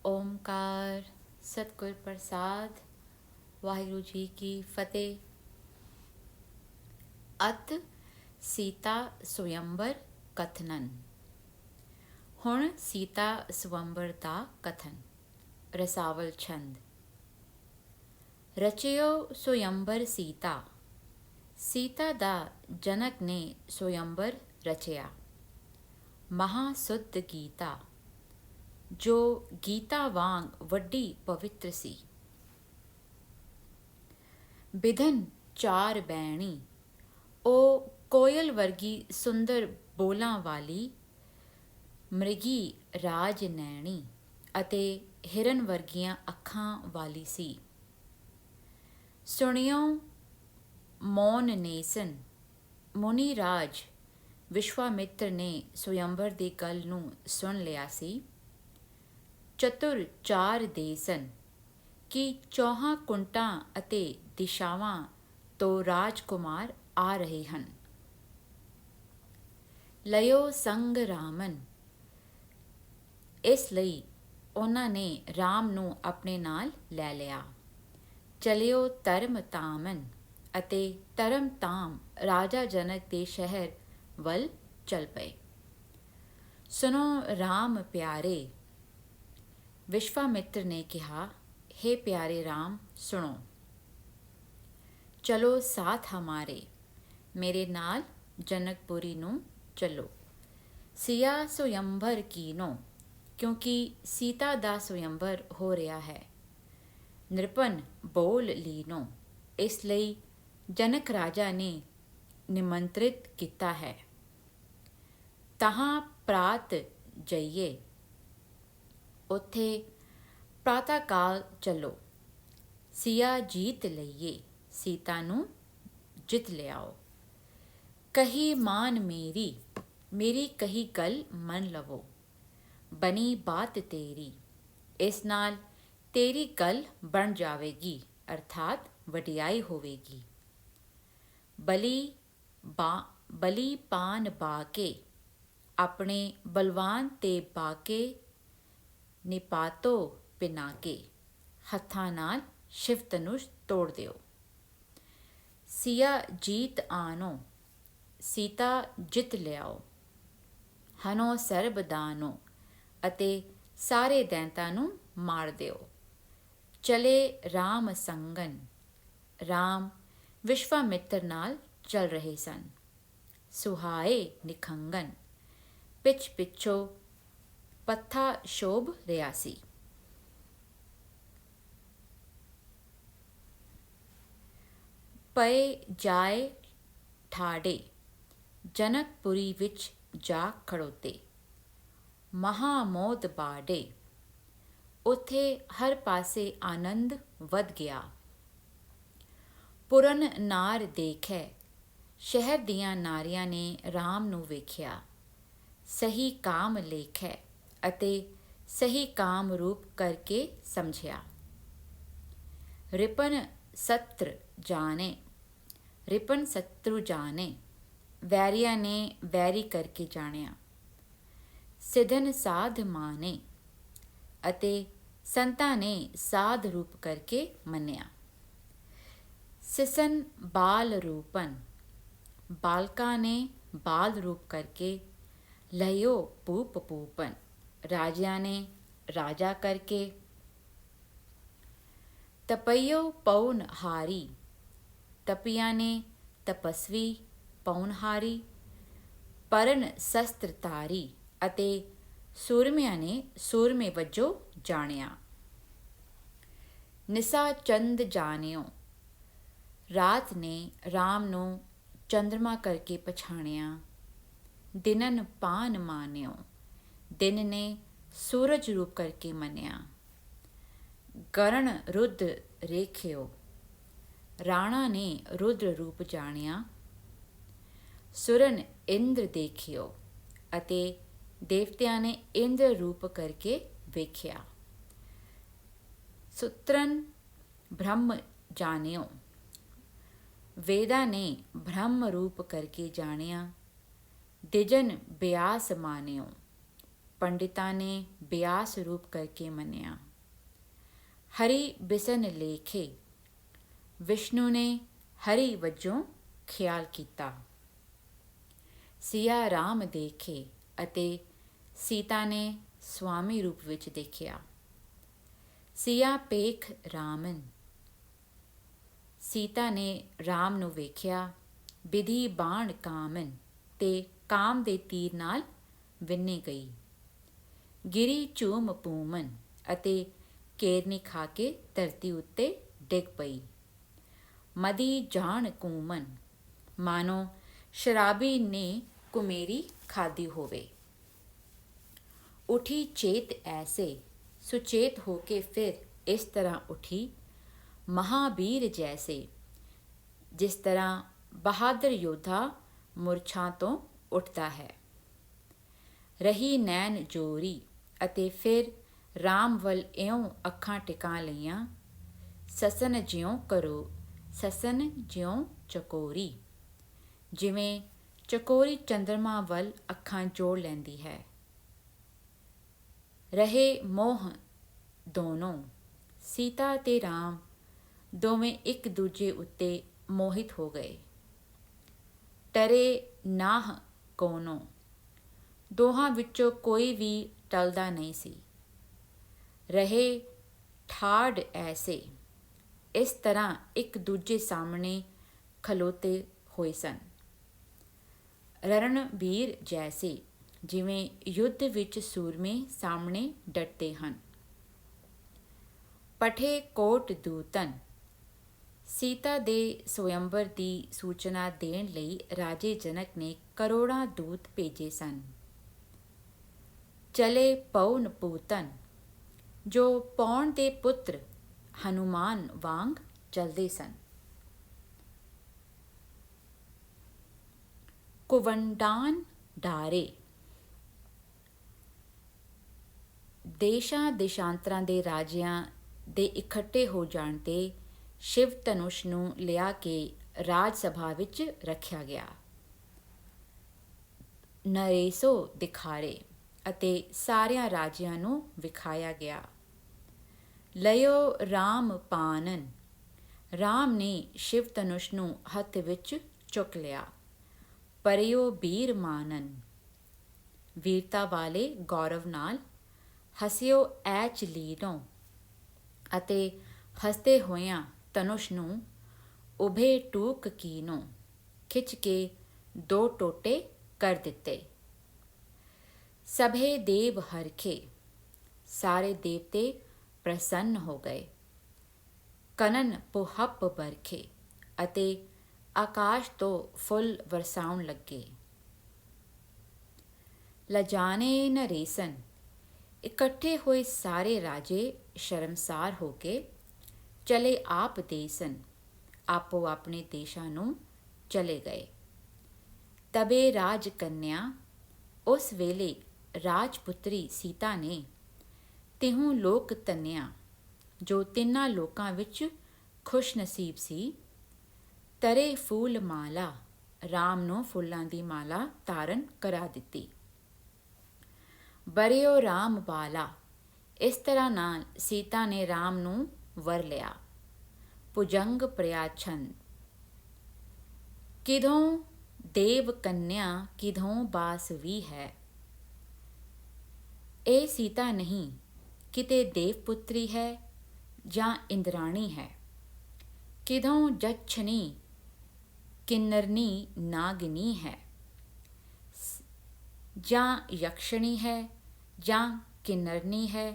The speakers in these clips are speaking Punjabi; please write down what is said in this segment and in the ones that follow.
ਓਮਕਾਰ ਸਤਿਗੁਰ ਪ੍ਰਸਾਦ। ਵਾਹਿਗੁਰੂ ਜੀ ਕੀ ਫਤਿਹ। ਅਤ ਸੀਤਾ ਸੁਯੰਬਰ ਕਥਨਨ। ਹੁਣ ਸੀਤਾ ਸੁਯੰਬਰ ਦਾ ਕਥਨ। ਰਸਾਵਲ ਛੰਦ। ਰਚਿਓ ਸੁਯੰਬਰ ਸੀਤਾ। ਸੀਤਾ ਦਾ ਜਨਕ ਨੇ ਸੁਯੰਬਰ ਰਚਿਆ। ਮਹਾ ਸੁੱਧ ਗੀਤਾ, ਜੋ ਗੀਤਾ ਵਾਂਗ ਵੱਡੀ ਪਵਿੱਤਰ ਸੀ। ਬਿਧਨ ਚਾਰ ਬੈਣੀ, ਉਹ ਕੋਇਲ ਵਰਗੀ ਸੁੰਦਰ ਬੋਲਾਂ ਵਾਲੀ, ਮ੍ਰਿਗੀ ਰਾਜ ਨੈਣੀ ਅਤੇ ਹਿਰਨ ਵਰਗੀਆਂ ਅੱਖਾਂ ਵਾਲੀ ਸੀ। ਸੁਣਿਓ ਮੌਨ ਨੇਸਨ। ਮੁਨੀ ਰਾਜ ਵਿਸ਼ਵਾਮਿੱਤਰ ਨੇ ਸੁਯੰਬਰ ਦੀ ਗੱਲ ਨੂੰ ਸੁਣ ਲਿਆ ਸੀ। ਚਤੁਰ ਚਾਰ ਦੇਸਨ, ਕਿ ਚੌਹਾਂ ਕੁੰਟਾਂ ਅਤੇ ਦਿਸ਼ਾਵਾਂ ਤੋਂ ਰਾਜਕੁਮਾਰ ਆ ਰਹੇ ਹਨ। ਲਇਓ ਸੰਗ ਰਾਮਨ, ਇਸ ਲਈ ਉਹਨਾਂ ਨੇ ਰਾਮ ਨੂੰ ਆਪਣੇ ਨਾਲ ਲੈ ਲਿਆ। ਚਲਿਓ ਧਰਮ ਤਾਮਨ, ਅਤੇ ਧਰਮ ਤਾਮ ਰਾਜਾ ਜਨਕ ਦੇ ਸ਼ਹਿਰ ਵੱਲ ਚੱਲ ਪਏ। ਸੁਣੋ ਰਾਮ ਪਿਆਰੇ। ਵਿਸ਼ਵਾਮਿੱਤਰ ਨੇ ਕਿਹਾ, ਹੇ ਪਿਆਰੇ ਰਾਮ, ਸੁਣੋ। ਚਲੋ ਸਾਥ ਹਮਾਰੇ, ਮੇਰੇ ਨਾਲ ਜਨਕਪੁਰੀ ਨੂੰ ਚਲੋ। ਸਿਆ ਸੁਯੰਬਰ ਕੀਨੋ, ਕਿਉਂਕਿ ਸੀਤਾ ਦਾ ਸੁਯੰਬਰ ਹੋ ਰਿਹਾ ਹੈ। ਨਿਰਪਨ ਬੋਲ ਲੀਨੋ, ਇਸ ਲਈ ਜਨਕ ਰਾਜਾ ਨੇ ਨਿਮੰਤਰਿਤ ਕੀਤਾ ਹੈ। ਤਹਾਂ ਪ੍ਰਾਤ ਜਾਈਏ, ਉੱਥੇ ਪ੍ਰਾਤಃ ਕਾਲ ਚੱਲੋ। ਸਿਆ ਜੀਤ ਲਈਏ, ਸੀਤਾ ਨੂੰ ਜਿੱਤ ਲਿਆਓ। ਕਹੀ ਮਾਨ ਮੇਰੀ, ਮੇਰੀ ਕਹੀ ਗੱਲ ਮੰਨ ਲਵੋ। ਬਣੀ ਬਾਤ ਤੇਰੀ, ਇਸ ਨਾਲ ਤੇਰੀ ਗੱਲ ਬਣ ਜਾਵੇਗੀ, ਅਰਥਾਤ ਵਡਿਆਈ ਹੋਵੇਗੀ। ਬਲੀ ਪਾਨ ਬਾਕੇ, ਆਪਣੇ ਬਲਵਾਨ ਤੇ ਬਾਕੇ ਨਿਪਾਤੋ ਪਿਨਾਕੇ, ਹੱਥਾਂ ਨਾਲ ਸ਼ਿਵ ਧਨੁਸ਼ ਤੋੜ ਦਿਓ। ਸਿਆ ਜੀਤ ਆਨੋ, ਸੀਤਾ ਜਿੱਤ ਲਿਆਓ। ਹਨੋ ਸਰਬ ਦਾਨੋ, ਅਤੇ ਸਾਰੇ ਦੈਂਤਾਂ ਨੂੰ ਮਾਰ ਦਿਓ। ਚਲੇ ਰਾਮ ਸੰਗਨ, ਰਾਮ ਵਿਸ਼ਵਾਮਿੱਤਰ ਨਾਲ ਚੱਲ ਰਹੇ ਸਨ। ਸੁਹਾਏ ਨਿਖੰਗਨ, ਪਿੱਛ ਪਿੱਛੋਂ ਪੱਥਾ ਸ਼ੋਭ ਰਿਹਾ ਸੀ। ਪਏ ਜਾਏ ਠਾੜੇ, ਜਨਕਪੁਰੀ ਵਿੱਚ ਜਾ ਖੜੋਤੇ। ਮਹਾਮੋਦ ਬਾਡੇ, ਉੱਥੇ ਹਰ ਪਾਸੇ ਆਨੰਦ ਵਧ ਗਿਆ। ਪੁਰਨ ਨਾਰ ਦੇਖੈ, ਸ਼ਹਿਰ ਦੀਆਂ ਨਾਰੀਆਂ ਨੇ ਰਾਮ ਨੂੰ ਵੇਖਿਆ। ਸਹੀ ਕਾਮ ਲੇਖੈ, ਅਤੇ ਸਹੀ ਕਾਮ ਰੂਪ ਕਰਕੇ ਸਮਝਿਆ। ਰਿਪਨ ਸਤਰ ਜਾਣੇ, ਰਿਪਨ ਸਤਰੂ ਜਾਣੇ, ਵੈਰੀਆਂ ਨੇ ਵੈਰੀ ਕਰਕੇ ਜਾਣਿਆ। ਸਿਧਨ ਸਾਧ ਮਾਨੇ, ਅਤੇ ਸੰਤਾਂ ਨੇ ਸਾਧ ਰੂਪ ਕਰਕੇ ਮੰਨਿਆ। ਸਿਸਨ ਬਾਲ ਰੂਪਨ, ਬਾਲਕਾਂ ਨੇ ਬਾਲ ਰੂਪ ਕਰਕੇ। ਲਇਓ ਭੂਪ ਭੂਪਨ, ਰਾਜਿਆਂ ਨੇ ਰਾਜਾ ਕਰਕੇ। ਤਪਈਓ ਪਉਨ ਹਾਰੀ, ਤਪੀਆਂ ਨੇ ਤਪਸਵੀ ਪਉਨਹਾਰੀ। ਪਰਨ ਸ਼ਸਤਰ ਧਾਰੀ, ਅਤੇ ਸੂਰਮਿਆਂ ਨੇ ਸੂਰਮੇ ਵਜੋਂ ਜਾਣਿਆ। ਨਿਸਾ ਚੰਦ ਜਾਣਿਓ, ਰਾਤ ਨੇ ਰਾਮ ਨੂੰ ਚੰਦਰਮਾ ਕਰਕੇ ਪਛਾਣਿਆ। ਦਿਨਨ ਪਾਨ ਮਾਨਿਓ, ਦਿਨ ਨੇ ਸੂਰਜ ਰੂਪ ਕਰਕੇ ਮੰਨਿਆ। ਗਰਣ ਰੁਦ ਰੇਖਿਓ, ਰਾਣਾ ਨੇ ਰੁਦਰ ਰੂਪ ਜਾਣਿਆ। ਸੁਰਨ ਇੰਦਰ ਦੇਖਿਓ, ਅਤੇ ਦੇਵਤਿਆਂ ਨੇ ਇੰਦਰ ਰੂਪ ਕਰਕੇ ਵੇਖਿਆ। ਸੁਤਰਨ ਬ੍ਰਹਮ ਜਾਣਿਓ, ਵੇਦਾਂ ਨੇ ਬ੍ਰਹਮ ਰੂਪ ਕਰਕੇ ਜਾਣਿਆ। ਦਿਜਨ ਬਿਆਸ ਮਾਨਿਓ, ਪੰਡਿਤਾਂ ਨੇ ਬਿਆਸ ਰੂਪ ਕਰਕੇ ਮੰਨਿਆ। ਹਰੀ ਬਿਸਨ ਲੇਖੇ, ਵਿਸ਼ਨੂੰ ਨੇ ਹਰੀ ਵਜੋਂ ਖਿਆਲ ਕੀਤਾ। ਸਿਆ ਰਾਮ ਦੇਖੇ ਅਤੇ ਸੀਤਾ ਨੇ ਸਵਾਮੀ ਰੂਪ ਵਿੱਚ ਦੇਖਿਆ। ਸਿਆ ਪੇਖ ਰਾਮਨ, ਸੀਤਾ ਨੇ ਰਾਮ ਨੂੰ ਵੇਖਿਆ। ਵਿਧੀ ਬਾਣ ਕਾਮਨ, ਤੇ ਕਾਮ ਦੇ ਤੀਰ ਨਾਲ ਵਿੰਨੀ ਗਈ। ਗਿਰੀ ਝੂਮ ਪੂਮਨ, ਅਤੇ ਕੇਰਨੀ ਖਾ ਕੇ ਧਰਤੀ ਉੱਤੇ ਡਿੱਗ ਪਈ। ਮਦੀ ਜਾਣ ਕੂਮਨ, ਮਾਨੋ ਸ਼ਰਾਬੀ ਨੇ ਕੁਮੇਰੀ ਖਾਧੀ ਹੋਵੇ। ਉੱਠੀ ਚੇਤ ਐਸੇ, ਸੁਚੇਤ ਹੋ ਕੇ ਫਿਰ ਇਸ ਤਰ੍ਹਾਂ ਉੱਠੀ। ਮਹਾਬੀਰ ਜੈਸੇ, ਜਿਸ ਤਰ੍ਹਾਂ ਬਹਾਦਰ ਯੋਧਾ ਮੁਰਛਾ ਤੋਂ ਉੱਠਦਾ ਹੈ। ਰਹੀ ਨੈਣ ਜੋਰੀ, ਅਤੇ ਫਿਰ ਰਾਮ ਵੱਲ ਇਉਂ ਅੱਖਾਂ ਟਿਕਾ ਲਈਆਂ। ਸਸਨ ਜਿਉਂ ਚਕੋਰੀ, ਜਿਵੇਂ ਚਕੋਰੀ ਚੰਦਰਮਾ ਵੱਲ ਅੱਖਾਂ ਜੋੜ ਲੈਂਦੀ ਹੈ। ਰਹੇ ਮੋਹ ਦੋਨੋਂ, ਸੀਤਾ ਤੇ ਰਾਮ ਦੋਵੇਂ ਇੱਕ ਦੂਜੇ ਉੱਤੇ ਮੋਹਿਤ ਹੋ ਗਏ। ਟਰੇ ਨਾਹ ਕੋਨੋਂ, ਦੋਹਾਂ ਵਿੱਚੋਂ ਕੋਈ ਵੀ ਟਲਦਾ ਨਹੀਂ ਸੀ। ਰਹੇ ਠਾੜ ਐਸੇ, ਇਸ ਤਰ੍ਹਾਂ ਇੱਕ ਦੂਜੇ ਸਾਹਮਣੇ ਖਲੋਤੇ ਹੋਏ ਸਨ। ਰਣਬੀਰ ਜੈਸੇ, ਜਿਵੇਂ ਯੁੱਧ ਵਿੱਚ ਸੂਰਮੇ ਸਾਹਮਣੇ ਡਟਦੇ ਹਨ। ਪਠੇ ਕੋਟ ਦੂਤਨ, ਸੀਤਾ ਦੇ ਸਵਯੰਵਰ ਦੀ ਸੂਚਨਾ ਦੇਣ ਲਈ ਰਾਜੇ ਜਨਕ ਨੇ ਕਰੋੜਾਂ ਦੂਤ ਭੇਜੇ ਸਨ। ਚਲੇ ਪਉਨ ਪੂਤਨ, ਜੋ ਪੌਣ ਦੇ ਪੁੱਤਰ ਹਨੂਮਾਨ ਵਾਂਗ ਚਲਦੇ ਸਨ। ਕੁਵੰਡਾਨ ਡਾਰੇ, ਦੇਸ਼ਾਂ ਦੇਸ਼ਾਂਤਰਾਂ ਦੇ ਰਾਜਿਆਂ ਦੇ ਇਕੱਠੇ ਹੋ ਜਾਣ 'ਤੇ ਸ਼ਿਵ ਧਨੁਸ਼ ਨੂੰ ਲਿਆ ਕੇ ਰਾਜ ਸਭਾ ਵਿੱਚ ਰੱਖਿਆ ਗਿਆ। ਨਰੇਸੋ ਦਿਖਾਰੇ, ਅਤੇ ਸਾਰਿਆਂ ਰਾਜਿਆਂ ਨੂੰ ਵਿਖਾਇਆ ਗਿਆ। ਲਇਓ ਰਾਮ ਪਾਨਨ, ਰਾਮ ਨੇ ਸ਼ਿਵ ਧਨੁਸ਼ ਨੂੰ ਹੱਥ ਵਿੱਚ ਚੁੱਕ ਲਿਆ। ਪਰਿਓ ਬੀਰ ਮਾਨਨ, ਵੀਰਤਾ ਵਾਲੇ ਗੌਰਵ ਨਾਲ। ਹਸਿਓ ਐਚ ਲੀਨੋ, ਅਤੇ ਹੱਸਦੇ ਹੋਇਆਂ ਧਨੁਸ਼ ਨੂੰ ਉਭੇ ਟੂਕ ਕੀਨੋ, ਖਿੱਚ ਕੇ ਦੋ ਟੋਟੇ ਕਰ ਦਿੱਤੇ। ਸਭੇ ਦੇਵ ਹਰਖੇ, ਸਾਰੇ ਦੇਵਤੇ ਪ੍ਰਸੰਨ ਹੋ ਗਏ। ਕਨਨ ਪੁਹੱਪ ਬਰਖੇ, ਅਤੇ ਆਕਾਸ਼ ਤੋਂ ਫੁੱਲ ਵਰਸਾਉਣ ਲੱਗੇ। ਲਜਾਨੇ ਨਰੇਸਨ, ਇਕੱਠੇ ਹੋਏ ਸਾਰੇ ਰਾਜੇ ਸ਼ਰਮਸਾਰ ਹੋ ਕੇ ਚਲੇ ਆਪ ਦੇਸਨ, ਆਪੋ ਆਪਣੇ ਦੇਸ਼ਾਂ ਨੂੰ ਚਲੇ ਗਏ। ਤਬੇ ਰਾਜ ਕੰਨਿਆ, ਉਸ ਵੇਲੇ ਰਾਜਪੁੱਤਰੀ ਸੀਤਾ ਨੇ ਤਿਹੂੰ ਲੋਕ ਧੰਨਿਆ, ਜੋ ਤਿੰਨਾਂ ਲੋਕਾਂ ਵਿੱਚ ਖੁਸ਼ ਨਸੀਬ ਸੀ। ਤਰੇ ਫੂਲ ਮਾਲਾ, ਰਾਮ ਨੂੰ ਫੁੱਲਾਂ ਦੀ ਮਾਲਾ ਧਾਰਨ ਕਰਾ ਦਿੱਤੀ। ਬਰਿਓ ਰਾਮ ਬਾਲਾ, ਇਸ ਤਰ੍ਹਾਂ ਨਾਲ ਸੀਤਾ ਨੇ ਰਾਮ ਨੂੰ ਵਰ ਲਿਆ। ਭੁਜੰਗ ਪ੍ਰਿਆਛੰਦ, ਕਿਧੋਂ ਦੇਵ ਕੰਨਿਆ ਕਿਧੋਂ ਬਾਸਵੀ ਹੈ। ਇਹ ਸੀਤਾ ਨਹੀਂ, ਕਿਤੇ ਦੇਵ ਪੁੱਤਰੀ ਹੈ ਜਾਂ ਇੰਦਰਾਣੀ ਹੈ। ਕਿਧੋਂ ਜਛਨੀ ਕਿੰਨਰਨੀ ਨਾਗਿਨੀ ਹੈ, ਜਾਂ ਯਕਸ਼ਣੀ ਹੈ, ਜਾਂ ਕਿੰਨਰਨੀ ਹੈ,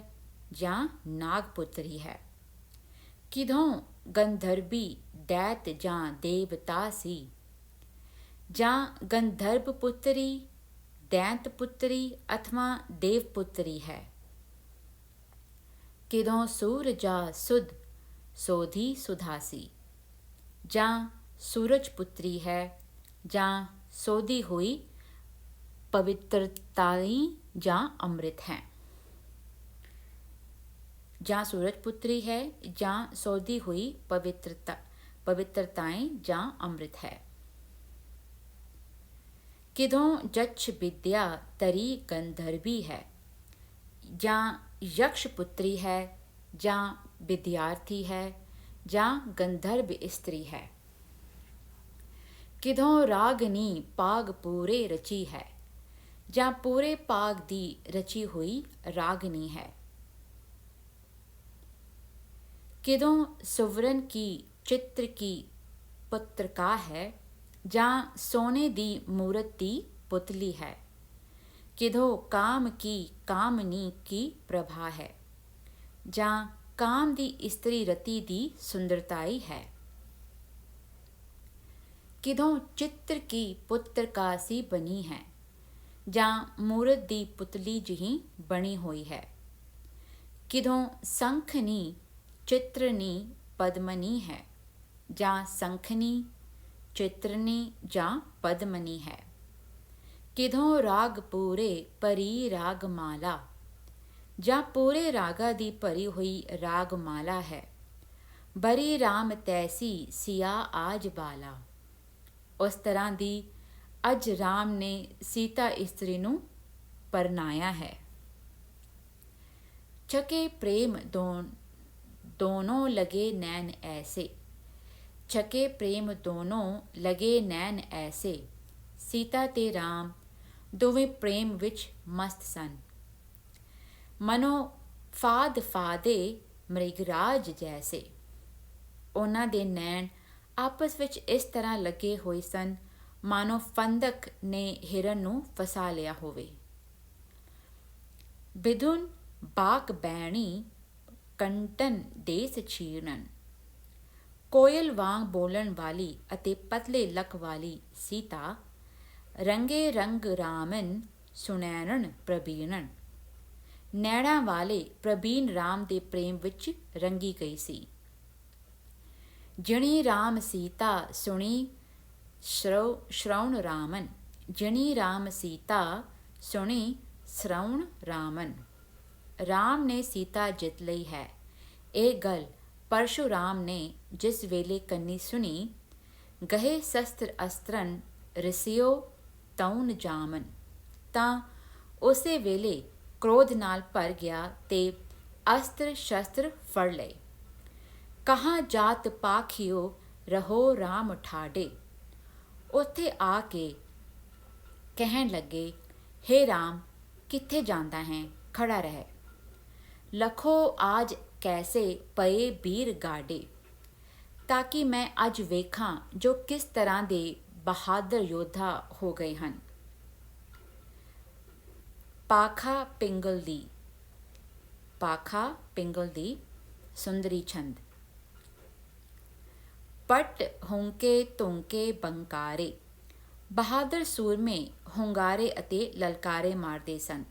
ਜਾਂ ਨਾਗ ਪੁੱਤਰੀ ਹੈ। ਕਿਧੋਂ ਗੰਧਰਬੀ ਦੈਤ ਜਾਂ ਦੇਵਤਾ ਸੀ, ਜਾਂ ਗੰਧਰਬ ਪੁੱਤਰੀ, ਦੈਂਤ ਪੁੱਤਰੀ ਅਥਵਾ ਦੇਵ ਪੁੱਤਰੀ ਹੈ। ਕਿਧੋਂ ਸੂਰ ਜਾਂ ਸੁਧ ਸੋਧੀ ਸੁਧਾਸੀ, ਜਾਂ ਸੂਰਜ ਪੁੱਤਰੀ ਹੈ, ਜਾਂ ਸੋਧੀ ਹੋਈ ਪਵਿੱਤਰਤਾਈ ਜਾਂ ਅੰਮ੍ਰਿਤ ਹੈ। ਜਾਂ ਸੂਰਜ ਪੁੱਤਰੀ ਹੈ, ਜਾਂ ਸੋਧੀ ਹੋਈ ਪਵਿੱਤਰਤਾਈ ਜਾਂ ਅੰਮ੍ਰਿਤ ਹੈ। ਕਿਧੋਂ ਜਛ ਵਿਦਿਆ ਤਰੀ ਗੰਧਰਬੀ ਹੈ, ਜਾਂ ਯਕਸ਼ ਪੁੱਤਰੀ ਹੈ, ਜਾਂ ਵਿਦਿਆਰਥੀ ਹੈ, ਜਾਂ ਗੰਧਰਵ ਇਸਤਰੀ ਹੈ। ਕਿਧੋਂ ਰਾਗਨੀ ਪਾਗ ਪੂਰੇ ਰਚੀ ਹੈ, ਜਾਂ ਪੂਰੇ ਪਾਗ ਦੀ ਰਚੀ ਹੋਈ ਰਾਗਨੀ ਹੈ। ਕਿਦੋਂ ਸੁਵਰਨ ਕੀ चित्र की पत्रिका है, ਜਾਂ सोने ਦੀ मूरत ਦੀ पुतली है। किधो काम की कामनी की प्रभा है, ਜਾਂ काम ਦੀ ਇਸਤਰੀ ਰਤੀ ਦੀ ਸੁੰਦਰਤਾਈ ਹੈ। किधों चित्र की पुत्रका सी बनी है, ਜਾਂ ਮੂਰਤ ਦੀ ਪੁਤਲੀ ਜਿਹੀ ਬਣੀ ਹੋਈ ਹੈ। किधों संखनी चित्रनी पद्मनी है, ਜਾਂ ਸੰਖਨੀ, ਚਿਤਰਨੀ ਜਾਂ ਪਦਮਨੀ ਹੈ। ਕਿਧੋਂ ਰਾਗ ਪੂਰੇ ਭਰੀ ਰਾਗਮਾਲਾ, ਜਾਂ ਪੂਰੇ ਰਾਗਾ ਦੀ ਭਰੀ ਹੋਈ ਰਾਗਮਾਲਾ ਹੈ। ਬਰੀ ਰਾਮ ਤੈਸੀ ਸਿਆ ਆਜ ਬਾਲਾ, ਉਸ ਤਰ੍ਹਾਂ ਦੀ ਅੱਜ ਰਾਮ ਨੇ ਸੀਤਾ ਇਸਤਰੀ ਨੂੰ ਪਰਨਾਇਆ ਹੈ। ਛਕੇ ਪ੍ਰੇਮ दोनों लगे नैन ऐसे, छके प्रेम दोनों लगे नैन ऐसे। सीता ते राम ਦੋਵੇਂ ਪ੍ਰੇਮ ਵਿੱਚ ਮਸਤ ਸਨ। ਮਨੋ ਫਾਦ ਫਾਦੇ ਮ੍ਰਿਗਰਾਜ ਜੈਸੇ, ਉਹਨਾਂ ਦੇ ਨੈਣ ਆਪਸ ਵਿੱਚ ਇਸ ਤਰ੍ਹਾਂ ਲੱਗੇ ਹੋਏ ਸਨ ਮਾਨੋ ਫੰਦਕ ਨੇ ਹਿਰਨ ਨੂੰ ਫਸਾ ਲਿਆ ਹੋਵੇ। ਬਿਧੁਨ ਬਾਕ ਬੈਣੀ ਕੰਟਨ ਦੇਸ ਚੀਰਨਨ, ਕੋਇਲ ਵਾਂਗ ਬੋਲਣ ਵਾਲੀ ਅਤੇ ਪਤਲੇ ਲੱਕ ਵਾਲੀ ਸੀਤਾ ਰੰਗੇ ਰੰਗ ਰਾਮਨ ਸੁਨੈਣਨ ਪ੍ਰਬੀਣਨ, ਨੈਣਾਂ ਵਾਲੇ ਪ੍ਰਬੀਨ ਰਾਮ ਦੇ ਪ੍ਰੇਮ ਵਿੱਚ ਰੰਗੀ ਗਈ ਸੀ। ਜਿਣੀ ਰਾਮ ਸੀਤਾ ਸੁਣੀ ਸ਼ਰਵਣ ਰਾਮਨ, ਜਿਣੀ ਰਾਮ ਸੀਤਾ ਸੁਣੀ ਸ਼ਰਵਣ ਰਾਮਨ। ਰਾਮ ਨੇ ਸੀਤਾ ਜਿੱਤ ਲਈ ਹੈ, ਇਹ ਗੱਲ ਪਰਸ਼ੂਰਾਮ ਨੇ ਜਿਸ ਵੇਲੇ ਕੰਨੀ ਸੁਣੀ। ਗਹੇ ਸ਼ਸਤਰ ਅਸਤਰਨ ਰਿਸਿਓ ਤਉਨ ਜਾਮਨ, ਤਾਂ ਉਸੇ ਵੇਲੇ ਕ੍ਰੋਧ ਨਾਲ ਭਰ ਗਿਆ ਤੇ ਅਸਤਰ ਸ਼ਸਤਰ ਫੜ ਲਏ। ਕਹਾਂ ਜਾਤ ਪਾਖਿਓ ਰਹੋ ਰਾਮ ਠਾਡੇ, ਉੱਥੇ ਆ ਕੇ ਕਹਿਣ ਲੱਗੇ, ਹੇ ਰਾਮ ਕਿੱਥੇ ਜਾਂਦਾ ਹੈ, ਖੜਾ ਰਹਿ। ਲਖੋ ਆਜ ਕੈਸੇ ਪਏ ਬੀਰ ਗਾਡੇ, ਤਾਂ ਕਿ ਮੈਂ ਅੱਜ ਵੇਖਾਂ ਜੋ ਕਿਸ ਤਰ੍ਹਾਂ ਦੇ ਬਹਾਦਰ ਯੋਧਾ ਹੋ ਗਏ ਹਨ। ਪਾਖਾ ਪਿੰਗਲ ਦੀ ਸੁੰਦਰੀ ਛੰਦ। ਪਟ ਹੁੰਕੇ ਤੁੰਕੇ ਬੰਕਾਰੇ, ਬਹਾਦਰ ਸੂਰਮੇ ਹੁੰਗਾਰੇ ਅਤੇ ਲਲਕਾਰੇ ਮਾਰਦੇ ਸਨ।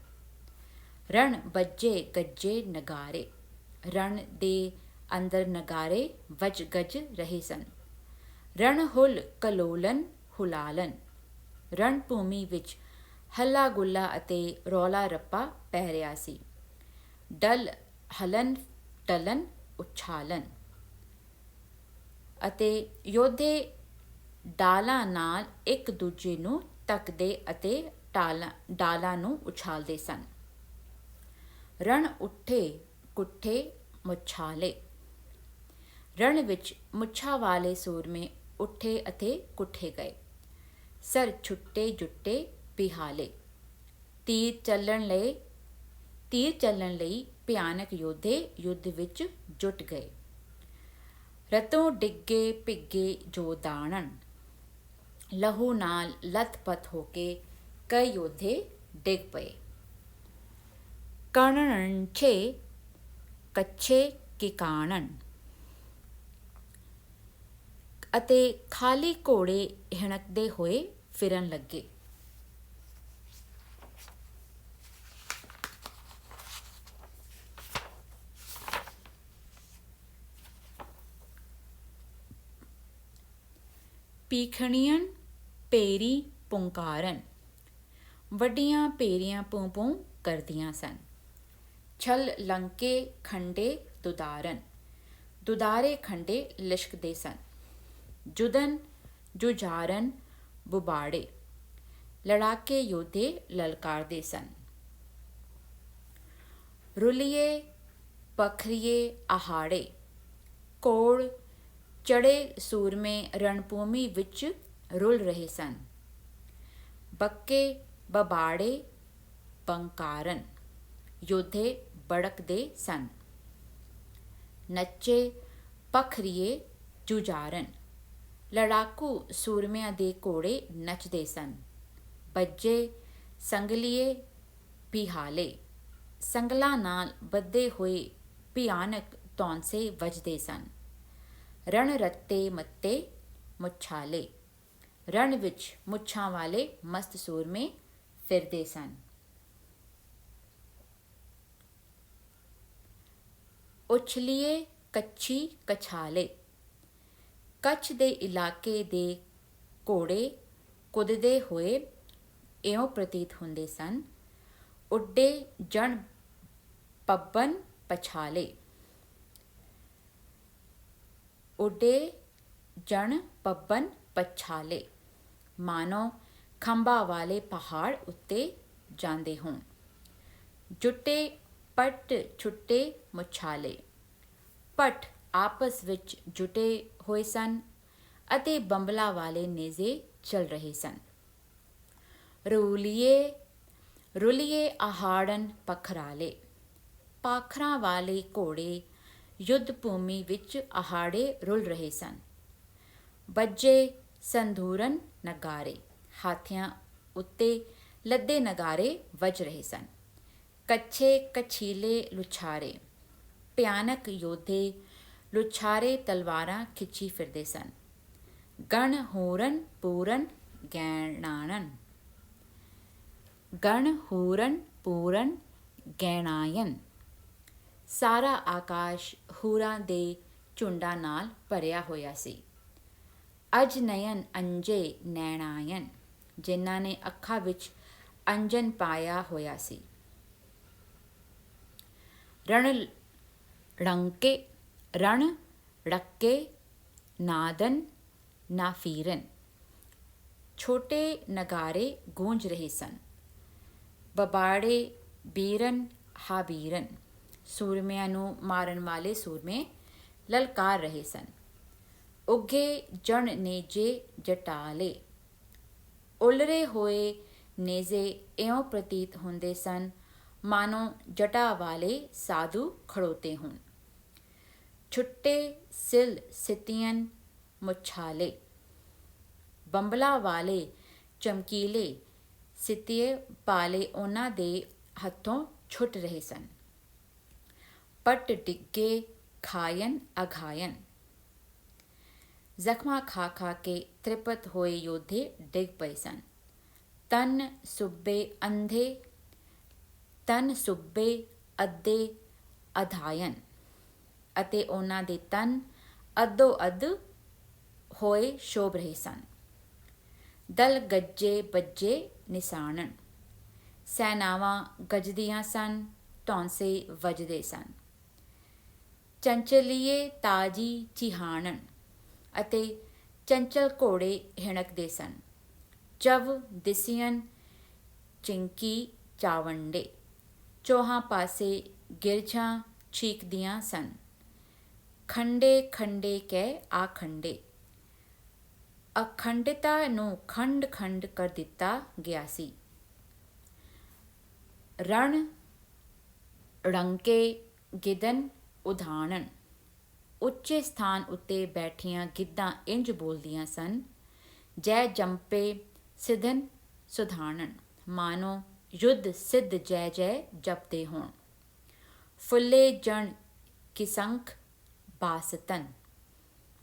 ਰਣ ਬੱਜੇ ਗੱਜੇ ਨਗਾਰੇ, ਰਣ ਦੇ ਅੰਦਰ ਨਗਾਰੇ ਵੱਜ ਗੱਜ ਰਹੇ ਸਨ। ਰਣ ਹੁਲ ਕਲੋਲਨ ਹੁਲਾਲਨ, ਰਣ ਭੂਮੀ ਵਿੱਚ ਹੱਲਾ ਗੁੱਲਾ ਅਤੇ ਰੌਲਾ ਰੱਪਾ ਪੈ ਰਿਹਾ ਸੀ। ਡਲ ਹਲਨ ਟਲਨ ਉਛਾਲਨ, ਅਤੇ ਯੋਧੇ ਡਾਲਾਂ ਨਾਲ ਇੱਕ ਦੂਜੇ ਨੂੰ ਧੱਕਦੇ ਅਤੇ ਡਾਲਾਂ ਨੂੰ ਉਛਾਲਦੇ ਸਨ। ਰਣ ਉੱਠੇ ਕੁੱਠੇ ਮੁਛਾਲੇ, ਰਣ ਵਿੱਚ ਮੁੱਛਾਂ ਵਾਲੇ ਸੂਰਮੇ ਉੱਠੇ ਅਤੇ ਕੁੱਠੇ ਗਏ। ਸਰ ਛੁੱਟੇ ਜੁੱਟੇ ਪਿਹਾਲੇ, ਤੀਰ ਚੱਲਣ ਲਈ ਭਿਆਨਕ ਯੋਧੇ ਯੁੱਧ ਵਿੱਚ ਜੁਟ ਗਏ। ਰਤੋਂ ਡਿੱਗੇ ਭਿੱਗੇ ਜੋ ਦਾਣਨ, ਲਹੂ ਨਾਲ ਲੱਥ-ਪੱਥ ਹੋ ਕੇ ਕਈ ਯੋਧੇ ਡਿੱਗ ਪਏ। ਕਣਣਛੇ ਕੱਛੇ ਕਿਕਾਣਨ, ਅਤੇ ਖਾਲੀ ਘੋੜੇ ਹਿਣਕਦੇ ਹੋਏ ਫਿਰਨ ਲੱਗੇ। ਪੀਖਣੀਆਂ ਭੇਰੀ ਪੁੰਕਾਰਨ, ਵੱਡੀਆਂ ਭੇਰੀਆਂ ਪੂੰ ਪੂੰ ਕਰਦੀਆਂ ਸਨ। ਛਲ ਲੰਕੇ ਖੰਡੇ ਦੁਦਾਰਨ, ਦੁਦਾਰੇ ਖੰਡੇ ਲਿਸ਼ਕਦੇ ਸਨ। ਜੁਦਨ ਜੁਝਾਰਨ ਬੁਬਾੜੇ, ਲੜਾਕੇ ਯੋਧੇ ਲਲਕਾਰਦੇ ਸਨ। ਰੁਲੀਏ ਪਖਰੀਏ ਆਹਾੜੇ, ਕੋਲ ਚੜੇ ਸੂਰਮੇ ਰਣਭੂਮੀ ਵਿੱਚ ਰੁਲ ਰਹੇ ਸਨ। ਬੱਕੇ ਬਬਾੜੇ ਬੰਕਾਰਨ, ਯੋਧੇ ਬੜਕਦੇ ਸਨ। ਨੱਚੇ ਪਖਰੀਏ ਜੁਝਾਰਨ, ਲੜਾਕੂ ਸੂਰਮਿਆਂ ਦੇ ਘੋੜੇ ਨੱਚਦੇ ਸਨ। ਬੱਜੇ ਸੰਗਲੀਏ ਪਿਹਾਲੇ, ਸੰਗਲਾਂ ਨਾਲ ਬੱਧੇ ਹੋਏ ਭਿਆਨਕ ਧੌਂਸੇ ਵੱਜਦੇ ਸਨ। ਰਣ ਰੱਤੇ ਮੱਤੇ ਮੁੱਛਾਲੇ, ਰਣ ਵਿੱਚ ਮੁੱਛਾਂ ਵਾਲੇ ਮਸਤ ਸੂਰਮੇ ਫਿਰਦੇ ਸਨ। ਉਛਲੀਏ ਕੱਛੀ ਕਛਾਲੇ, ਕੱਛ ਦੇ ਇਲਾਕੇ ਦੇ ਘੋੜੇ ਕੁੱਦਦੇ ਹੋਏ ਇਉਂ ਪ੍ਰਤੀਤ ਹੁੰਦੇ ਸਨ। ਉੱਡੇ ਜਣ ਪੱਬਨ ਪਛਾਲੇ, ਉੱਡੇ ਜਣ ਪੱਬਨ ਪਛਾਲੇ, ਮਾਨੋ ਖੰਭਾਂ ਵਾਲੇ ਪਹਾੜ ਉੱਤੇ ਜਾਂਦੇ ਹੋਣ। ਜੁੱਟੇ ਪੱਟ ਛੁੱਟੇ ਮੁਛਾਲੇ, ਪੱਟ ਆਪਸ ਵਿੱਚ ਜੁਟੇ ਹੋਏ ਸਨ ਅਤੇ ਬੰਬਲਾਂ ਵਾਲੇ ਨੇਜ਼ੇ ਚੱਲ ਰਹੇ ਸਨ। ਰੁਲੀਏ ਆਹਾੜਨ ਪਖਰਾਲੇ, ਪਾਖਰਾਂ ਵਾਲੇ ਘੋੜੇ ਯੁੱਧ ਭੂਮੀ ਵਿੱਚ ਆਹਾੜੇ ਰੁਲ ਰਹੇ ਸਨ। ਬੱਜੇ ਸੰਧੂਰਨ ਨਗਾਰੇ, ਹਾਥੀਆਂ ਉੱਤੇ ਲੱਦੇ ਨਗਾਰੇ ਵੱਜ ਰਹੇ ਸਨ। ਕੱਛੇ ਕਛੀਲੇ ਲੁਛਾਰੇ, ਭਿਆਨਕ ਯੋਧੇ ਲੁਛਾਰੇ ਤਲਵਾਰਾਂ ਖਿੱਚੀ ਫਿਰਦੇ ਸਨ। ਗਣ ਹੂਰਨ ਪੂਰਨ ਗੈਣਾਣਨ, ਗਣ ਹੂਰਨ ਪੂਰਨ ਗੈਣਾਯਨ, ਸਾਰਾ ਆਕਾਸ਼ ਹੂਰਾਂ ਦੇ ਝੁੰਡਾਂ ਨਾਲ ਭਰਿਆ ਹੋਇਆ ਸੀ। ਅਜ ਨਯਨ ਅੰਜੇ ਨੈਣਾਯਨ, ਜਿਨ੍ਹਾਂ ਨੇ ਅੱਖਾਂ ਵਿੱਚ ਅੰਜਨ ਪਾਇਆ ਹੋਇਆ ਸੀ। ਰਣ ਰੜਕੇ ਨਾਦਨ ਨਾਫੀਰਨ, ਛੋਟੇ ਨਗਾਰੇ ਗੂੰਜ ਰਹੇ ਸਨ। ਬਬਾੜੇ ਬੀਰਨ ਹਾਬੀਰਨ, ਸੂਰਮਿਆਂ ਨੂੰ ਮਾਰਨ ਵਾਲੇ ਸੂਰਮੇ ਲਲਕਾਰ ਰਹੇ ਸਨ। ਉੱਘੇ ਜਣ ਨੇਜੇ ਜਟਾਲੇ, ਉਲਰੇ ਹੋਏ ਨੇਜ਼ੇ ਇਉਂ ਪ੍ਰਤੀਤ ਹੁੰਦੇ ਸਨ ਮਾਨੋ ਜਟਾ ਵਾਲੇ ਸਾਧੂ ਖੜੋਤੇ ਹੋਣ। ਛੁੱਟੇ ਸਿਲ ਸਿਤੀਅਨ ਮੁਛਾਲੇ, ਬੰਬਲਾਂ ਵਾਲੇ ਚਮਕੀਲੇ ਸਿਤੀਏ ਪਾਲੇ ਉਹਨਾਂ ਦੇ ਹੱਥੋਂ ਛੁੱਟ ਰਹੇ ਸਨ। ਪੱਟ ਡਿੱਗੇ ਖਾਇਨ ਅਘਾਇਨ, ਜ਼ਖਮਾਂ ਖਾ ਖਾ ਕੇ ਤ੍ਰਿਪਤ ਹੋਏ ਯੋਧੇ ਡਿੱਗ ਪਏ ਸਨ। ਤਨ ਸੁੱਬੇ ਅੱਧੇ ਅਧਾਇਨ, ਅਤੇ ਉਹਨਾਂ ਦੇ ਤਨ ਅੱਧੋ ਅੱਧ ਹੋਏ ਸ਼ੋਭ ਰਹੇ ਸਨ। ਦਲ ਗੱਜੇ ਬੱਜੇ ਨਿਸਾਣਨ, ਸੈਨਾਵਾਂ ਗੱਜਦੀਆਂ ਸਨ, ਧੌਂਸੇ ਵੱਜਦੇ ਸਨ। ਚੰਚਲੀਏ ਤਾਜੀ ਚਿਹਾਣਨ, ਅਤੇ ਚੰਚਲ ਘੋੜੇ ਹਿਣਕਦੇ ਸਨ। ਚਵ ਦਿਸੀਅਨ ਚਿੰਕੀ ਚਾਵੰਡੇ, ਚੌਹਾਂ ਪਾਸੇ ਗਿਰਝਾਂ ਚੀਕਦੀਆਂ ਸਨ। ਖੰਡੇ ਖੰਡੇ ਕਹਿ ਆਖੰਡੇ, ਅਖੰਡਤਾ ਨੂੰ ਖੰਡ ਖੰਡ ਕਰ ਦਿੱਤਾ ਗਿਆ ਸੀ। ਰਣ ਰੰਕੇ ਗਿੱਦਨ ਉਧਾਣਨ, ਉੱਚੇ ਸਥਾਨ ਉੱਤੇ ਬੈਠੀਆਂ ਗਿੱਧਾਂ ਇੰਜ ਬੋਲਦੀਆਂ ਸਨ। ਜੈ ਜੰਪੇ ਸਿਧਨ ਸੁਧਾਣਨ, ਮਾਨੋ ਯੁੱਧ ਸਿੱਧ ਜੈ ਜੈ ਜਪਦੇ ਹੋਣ। ਫੁੱਲੇ ਜਣ ਕਿਸੰਖ ਬਾਸਤਨ,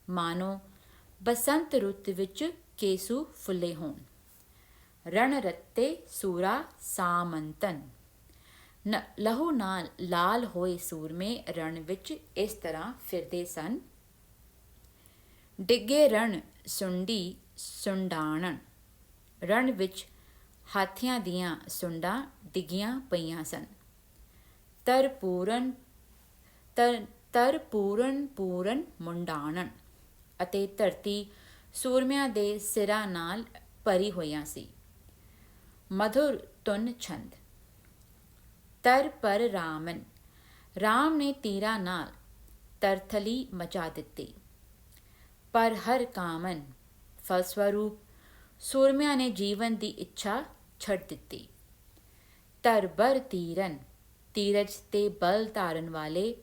ਮਾਨੋ ਬਸੰਤ ਰੁੱਤ ਵਿੱਚ ਕੇਸੂ ਫੁੱਲੇ ਹੋਣ। ਰਣ ਰੱਤੇ ਸੂਰਾ ਸਾਮੰਤਨ, ਲਹੂ ਨਾਲ ਲਾਲ ਹੋਏ ਸੂਰਮੇ ਰਣ ਵਿੱਚ ਇਸ ਤਰ੍ਹਾਂ ਫਿਰਦੇ ਸਨ। ਡਿੱਗੇ ਰਣ ਸੁੰਡੀ ਸੁੰਡਾਣਨ, ਰਣ ਵਿੱਚ ਹਾਥੀਆਂ ਦੀਆਂ ਸੁੰਡਾਂ ਡਿੱਗੀਆਂ ਪਈਆਂ ਸਨ। ਤਰ ਪੂਰਨ ਮੁੰਡਾਣਨ, ਅਤੇ ਧਰਤੀ ਸੂਰਮਿਆਂ ਦੇ ਸਿਰਾਂ ਨਾਲ ਭਰੀ ਹੋਈਆਂ ਸੀ। ਮਧੁਰ ਧੁਨ ਛੰਦ। ਤਰ ਪਰ ਰਾਮਨ, ਰਾਮ ਨੇ ਤੀਰਾਂ ਨਾਲ ਤਰਥਲੀ ਮਚਾ ਦਿੱਤੀ, ਪਰ ਹਰ ਕਾਮਨ ਫਲਸਵਰੂਪ ਸੂਰਮਿਆਂ ਨੇ ਜੀਵਨ ਦੀ ਇੱਛਾ ਛੱਡ ਦਿੱਤੀ। ਧਰਬਰ ਤੀਰਨ ਤੀਰਜ ਤੇ ਬਲ ਧਾਰਨ ਵਾਲੇ,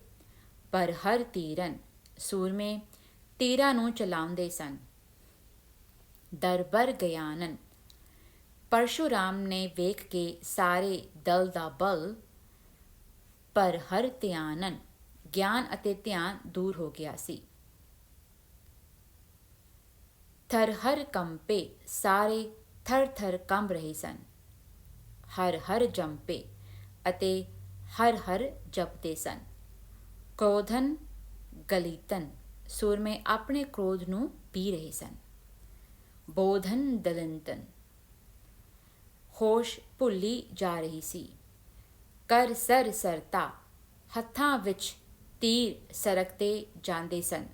ਪਰ ਹਰ ਤੀਰਨ ਸੂਰਮੇ ਤੀਰਾਂ ਨੂੰ ਚਲਾਉਂਦੇ ਸਨ। ਦਰਬਰ ਗਿਆਨਨ ਪਰਸ਼ੂਰਾਮ ਨੇ ਵੇਖ ਕੇ ਸਾਰੇ ਦਲ ਦਾ ਬਲ, ਪਰ ਹਰ ਧਿਆਨਨ ਗਿਆਨ ਅਤੇ ਧਿਆਨ ਦੂਰ ਹੋ ਗਿਆ ਸੀ। ਥਰ ਹਰ ਕੰਪੇ ਸਾਰੇ ਥਰ ਥਰ ਕੰਬ ਰਹੇ ਸਨ। ਹਰ ਹਰ ਜੰਪੇ ਅਤੇ ਹਰ ਹਰ ਜਪਦੇ ਸਨ। ਕ੍ਰੋਧਨ ਗਲੀਤਨ ਸੂਰਮੇ ਆਪਣੇ ਕ੍ਰੋਧ ਨੂੰ ਪੀ ਰਹੇ ਸਨ। ਬੋਧਨ ਦਲਿੰਤਨ ਹੋਸ਼ ਭੁੱਲੀ ਜਾ ਰਹੀ ਸੀ। ਕਰ ਸਰ ਸਰਤਾ ਹੱਥਾਂ ਵਿੱਚ ਤੀਰ ਸਰਕਦੇ ਜਾਂਦੇ ਸਨ।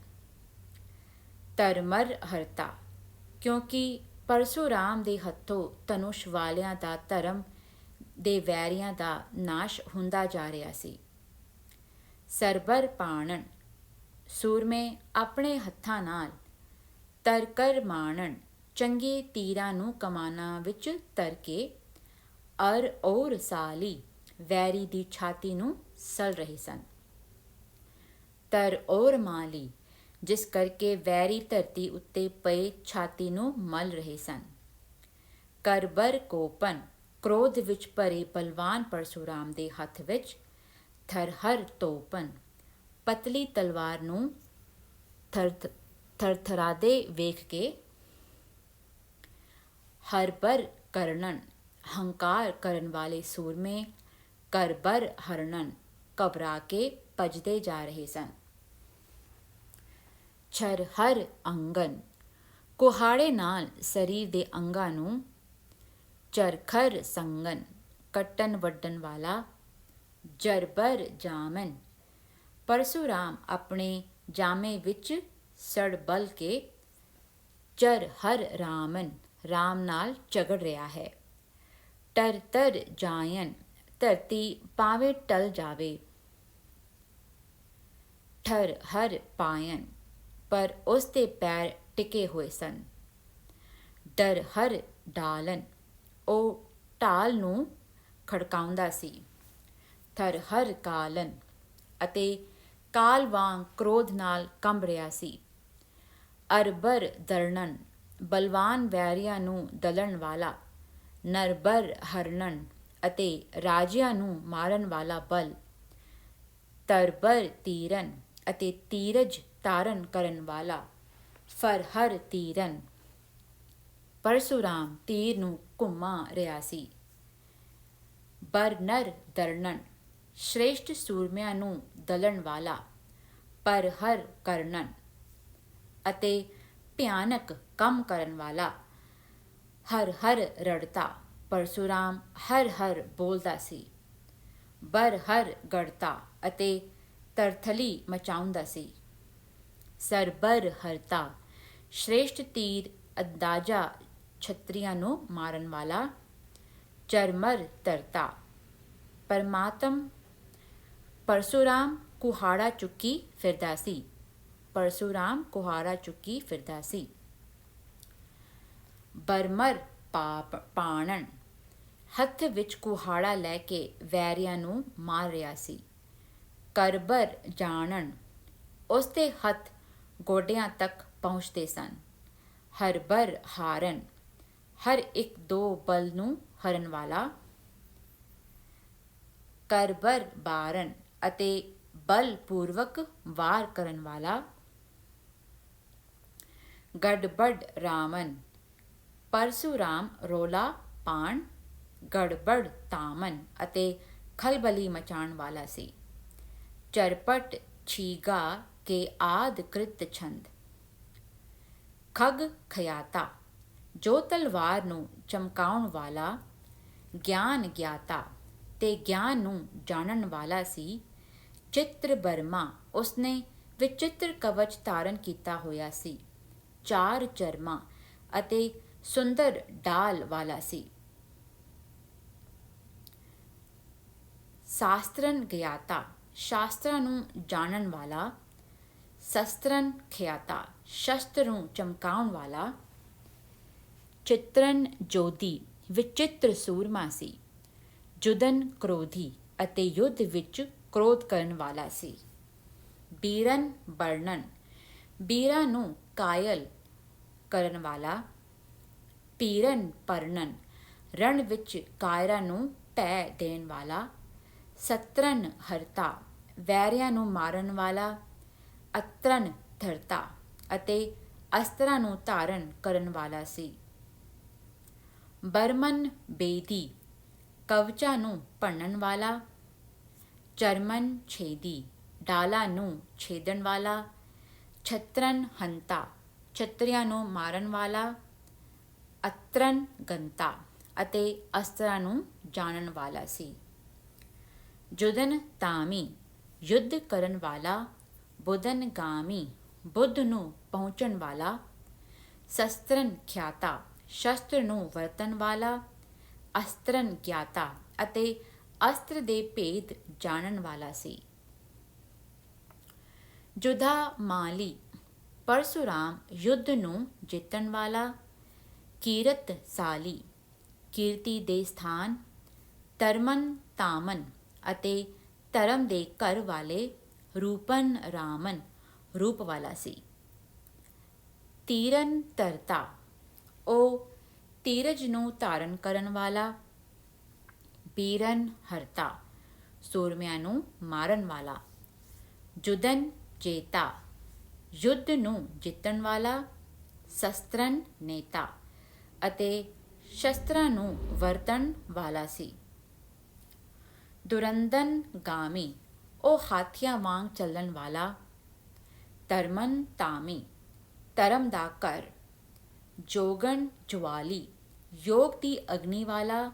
ਧਰਮਰ ਹਰਤਾ ਕਿਉਂਕਿ ਪਰਸ਼ੂਰਾਮ ਦੇ ਹੱਥੋਂ ਧਨੁਸ਼ ਵਾਲਿਆਂ ਦਾ ਧਰਮ ਦੇ ਵੈਰੀਆਂ ਦਾ ਨਾਸ਼ ਹੁੰਦਾ ਜਾ ਰਿਹਾ ਸੀ। ਸਰਬਰ ਪਾਣਨ ਸੂਰਮੇ ਆਪਣੇ ਹੱਥਾਂ ਨਾਲ ਤਰਕਰ ਮਾਣਨ ਚੰਗੇ ਤੀਰਾਂ ਨੂੰ ਕਮਾਨਾਂ ਵਿੱਚ ਧਰ ਕੇ ਅਰ ਔਰ ਸਾਲੀ ਵੈਰੀ ਦੀ ਛਾਤੀ ਨੂੰ ਸਲ ਰਹੇ ਸਨ। ਤਰ ਔਰ ਮਾਲੀ ਜਿਸ ਕਰਕੇ ਵੈਰੀ ਧਰਤੀ ਉੱਤੇ ਪਏ ਛਾਤੀ ਨੂੰ ਮਲ ਰਹੇ ਸਨ। ਕਰਬਰ ਕੋਪਨ ਕ੍ਰੋਧ ਵਿੱਚ ਭਰੇ ਬਲਵਾਨ ਪਰਸ਼ੂਰਾਮ ਦੇ ਹੱਥ ਵਿੱਚ ਥਰਹਰ ਤੋਪਨ ਪਤਲੀ ਤਲਵਾਰ ਨੂੰ ਥਰਥਰਾਦੇ ਵੇਖ ਕੇ ਹਰਬਰ ਕਰਨਨ ਹੰਕਾਰ ਕਰਨ ਵਾਲੇ ਸੂਰਮੇ ਕਰਬਰ ਹਰਨਨ ਘਬਰਾ ਕੇ ਭੱਜਦੇ ਜਾ ਰਹੇ ਸਨ। ਛਰਹਰ ਅੰਗਨ ਕੁਹਾੜੇ ਨਾਲ ਸਰੀਰ ਦੇ ਅੰਗਾਂ ਨੂੰ, ਚਰਖਰ ਸੰਗਨ ਕੱਟਣ ਵੱਢਣ ਵਾਲਾ, ਜਰਬਰ ਜਾਮਨ ਪਰਸ਼ੂਰਾਮ ਆਪਣੇ ਜਾਮੇ ਵਿੱਚ ਸੜ ਬਲ ਕੇ, ਚਰ ਹਰ ਰਾਮਨ ਰਾਮ ਨਾਲ ਝਗੜ ਰਿਹਾ ਹੈ। ਟਰ ਤਰ ਜਾਇਨ ਧਰਤੀ ਭਾਵੇਂ ਟਲ ਜਾਵੇ। ਠਰ ਹਰ ਪਾਇਨ ਪਰ ਉਸ ਦੇ ਪੈਰ ਟਿਕੇ ਹੋਏ ਸਨ। ਡਰ ਹਰ ਡਾਲਨ ਉਹ ਢਾਲ ਨੂੰ ਖੜਕਾਉਂਦਾ ਸੀ। ਥਰ ਹਰ ਕਾਲਨ ਅਤੇ ਕਾਲ ਵਾਂਗ ਕ੍ਰੋਧ ਨਾਲ ਕੰਬ ਰਿਹਾ ਸੀ। ਅਰਬਰ ਦਰਣਨ ਬਲਵਾਨ ਵੈਰੀਆਂ ਨੂੰ ਦਲਣ ਵਾਲਾ, ਨਰਬਰ ਹਰਨਨ ਅਤੇ ਰਾਜਿਆਂ ਨੂੰ ਮਾਰਨ ਵਾਲਾ ਬਲ, ਤਰਬਰ ਤੀਰਨ ਅਤੇ ਤੀਰਜ ਧਾਰਨ ਕਰਨ ਵਾਲਾ, ਫਰਹਰ ਤੀਰਨ ਪਰਸ਼ੂਰਾਮ ਤੀਰ ਨੂੰ ਘੁੰਮਾ ਰਿਹਾ ਸੀ। ਬਰਨਰ ਦਰਣਨ ਸ਼੍ਰੇਸ਼ਟ ਸੂਰਮਿਆਂ ਨੂੰ ਦਲਣ ਵਾਲਾ, ਪਰਹਰ ਕਰਨਨ ਅਤੇ ਭਿਆਨਕ ਕੰਮ ਕਰਨ ਵਾਲਾ, ਹਰ ਹਰ ਰੜਤਾ ਪਰਸ਼ੂਰਾਮ ਹਰ ਹਰ ਬੋਲਦਾ ਸੀ। ਬਰ ਹਰ ਗੜਤਾ ਅਤੇ ਤਰਥਲੀ ਮਚਾਉਂਦਾ ਸੀ। ਸਰਬਰ ਹਰਤਾ ਸ਼੍ਰੇਸ਼ਟ ਤੀਰ ਅੰਦਾਜ਼ਾ ਛਤਰੀਆਂ ਨੂੰ ਮਾਰਨ ਵਾਲਾ, ਚਰਮਰ ਤਰਤਾ ਪਰਮਾਤਮ ਪਰਸ਼ੂਰਾਮ ਕੁਹਾੜਾ ਚੁੱਕੀ ਫਿਰਦਾ ਸੀ। ਪਰਸ਼ੂਰਾਮ ਕੁਹਾੜਾ ਚੁੱਕੀ ਫਿਰਦਾ ਸੀ। ਬਰਮਰ ਪਾਣਨ ਹੱਥ ਵਿੱਚ ਕੁਹਾੜਾ ਲੈ ਕੇ ਵੈਰੀਆਂ ਨੂੰ ਮਾਰ ਰਿਹਾ ਸੀ। ਕਰਬਰ ਜਾਣਨ ਉਸ ਦੇ ਹੱਥ ਗੋਡਿਆਂ ਤੱਕ ਪਹੁੰਚਦੇ ਸਨ। ਹਰਬਰ ਹਾਰਨ ਹਰ ਇੱਕ ਦੋ ਬਲ ਨੂੰ ਹਰਨ ਵਾਲਾ, ਕਰਬਰ ਬਾਰਨ ਅਤੇ ਬਲ ਪੂਰਵਕ ਵਾਰ ਕਰਨ ਵਾਲਾ, ਗੜਬੜ ਰਾਮਨ ਪਰਸ਼ੂਰਾਮ ਰੋਲਾ ਪਾਣ, ਗੜਬੜ ਤਾਮਨ ਅਤੇ ਖਲਬਲੀ ਮਚਾਉਣ ਵਾਲਾ ਸੀ। ਚਰਪਟ ਛੀਗਾ ਕੇ ਆਦ ਕ੍ਰਿਤ ਛੰਦ ਖਗ ਖਿਆਤਾ ਜੋ ਤਲਵਾਰ ਨੂੰ ਚਮਕਾਉਣ ਵਾਲਾ, ਗਿਆਨ ਗਿਆਤਾ ਤੇ ਗਿਆਨ ਨੂੰ ਜਾਣਨ ਵਾਲਾ ਸੀ। ਚਿੱਤਰ ਬਰਮਾ ਉਸਨੇ ਵਿਚਿੱਤਰ ਕਵਚ ਧਾਰਨ ਕੀਤਾ ਹੋਇਆ ਸੀ। ਚਾਰ ਚਰਮਾਂ ਅਤੇ ਸੁੰਦਰ ਡਾਲ ਵਾਲਾ ਸੀ। ਸ਼ਾਸਤਰਨ ਗਿਆਤਾ ਸ਼ਾਸਤਰਾਂ ਨੂੰ ਜਾਣਨ ਵਾਲਾ, ਸ਼ਸਤਰਨ ਖਿਆਤਾ ਸ਼ਸਤਰ ਨੂੰ ਚਮਕਾਉਣ ਵਾਲਾ, ਚਿੱਤਰਨ ਜੋਧੀ ਵਿਚਿੱਤਰ ਸੂਰਮਾ ਸੀ, ਜੁਦਨ ਕ੍ਰੋਧੀ ਅਤੇ ਯੁੱਧ ਵਿੱਚ ਕ੍ਰੋਧ ਕਰਨ ਵਾਲਾ ਸੀ। ਬੀਰਨ ਵਰਣਨ ਬੀਰਾਂ ਨੂੰ ਕਾਇਲ ਕਰਨ ਵਾਲਾ, ਪੀਰਨ ਪਰਣਨ ਰਣ ਵਿੱਚ ਕਾਇਰਾਂ ਨੂੰ ਢਹਿ ਦੇਣ ਵਾਲਾ, ਸਤਰਨ ਹਰਤਾ ਵੈਰੀਆਂ ਨੂੰ ਮਾਰਨ ਵਾਲਾ, ਅਤਰਨ ਧਰਤਾ ਅਤੇ ਅਸਤਰਾਂ ਨੂੰ ਧਾਰਨ ਕਰਨ ਵਾਲਾ ਸੀ। ਬਰਮਨ ਬੇਦੀ ਕਵਚਾਂ ਨੂੰ ਭੰਨਣ ਵਾਲਾ, ਚਰਮਨ ਛੇਦੀ ਡਾਲਾਂ ਨੂੰ ਛੇਦਣ ਵਾਲਾ, ਛਤਰਨ ਹੰਤਾ ਛਤਰੀਆਂ ਨੂੰ ਮਾਰਨ ਵਾਲਾ, ਅਤਰਨ ਗੰਤਾ ਅਤੇ ਅਸਤਰਾਂ ਨੂੰ ਜਾਣਨ ਵਾਲਾ ਸੀ। ਜੁਦਨ ਤਾਮੀ ਯੁੱਧ ਕਰਨ ਵਾਲਾ, ਬੁੱਧਨ ਗਾਮੀ ਬੁੱਧ ਨੂੰ ਪਹੁੰਚਣ ਵਾਲਾ, ਸ਼ਸਤਰਨ ਖਿਆਤਾ ਸ਼ਸਤਰ ਨੂੰ ਵਰਤਣ ਵਾਲਾ, ਅਸਤਰਨ ਗਿਆਤਾ ਅਤੇ ਅਸਤਰ ਦੇ ਭੇਦ ਜਾਣਨ ਵਾਲਾ ਸੀ। ਜੁਧਾ ਮਾਲੀ ਪਰਸ਼ੁਰਾਮ ਯੁੱਧ ਨੂੰ ਜਿੱਤਣ ਵਾਲਾ, ਕੀਰਤ ਸਾਲੀ ਕੀਰਤੀ ਦੇ ਸਥਾਨ, ਧਰਮਨ ਤਾਮਨ ਅਤੇ ਧਰਮ ਦੇ ਘਰ ਵਾਲੇ, ਰੂਪਨ ਰਾਮਨ ਰੂਪ ਵਾਲਾ ਸੀ। ਤੀਰਨ ਧਰਤਾ ਉਹ ਧੀਰਜ ਨੂੰ ਧਾਰਨ ਕਰਨ ਵਾਲਾ, ਬੀਰਨ ਹਰਤਾ ਸੂਰਮਿਆਂ ਨੂੰ ਮਾਰਨ ਵਾਲਾ, ਜੁਦਨ ਜੇਤਾ ਯੁੱਧ ਨੂੰ ਜਿੱਤਣ ਵਾਲਾ, ਸ਼ਸਤਰਨ ਨੇਤਾ ਅਤੇ ਸ਼ਸਤਰਾਂ ਨੂੰ ਵਰਤਣ ਵਾਲਾ ਸੀ। ਦੁਰੰਦਨ ਗਾਮੀ ਉਹ ਹਾਥੀਆਂ ਵਾਂਗ ਚੱਲਣ ਵਾਲਾ, ਧਰਮਨ ਤਾਮੀ ਧਰਮ ਦਾ ਘਰ, ਜੋਗਨ ਜਵਾਲੀ ਯੋਗ ਦੀ ਅਗਨੀ ਵਾਲਾ,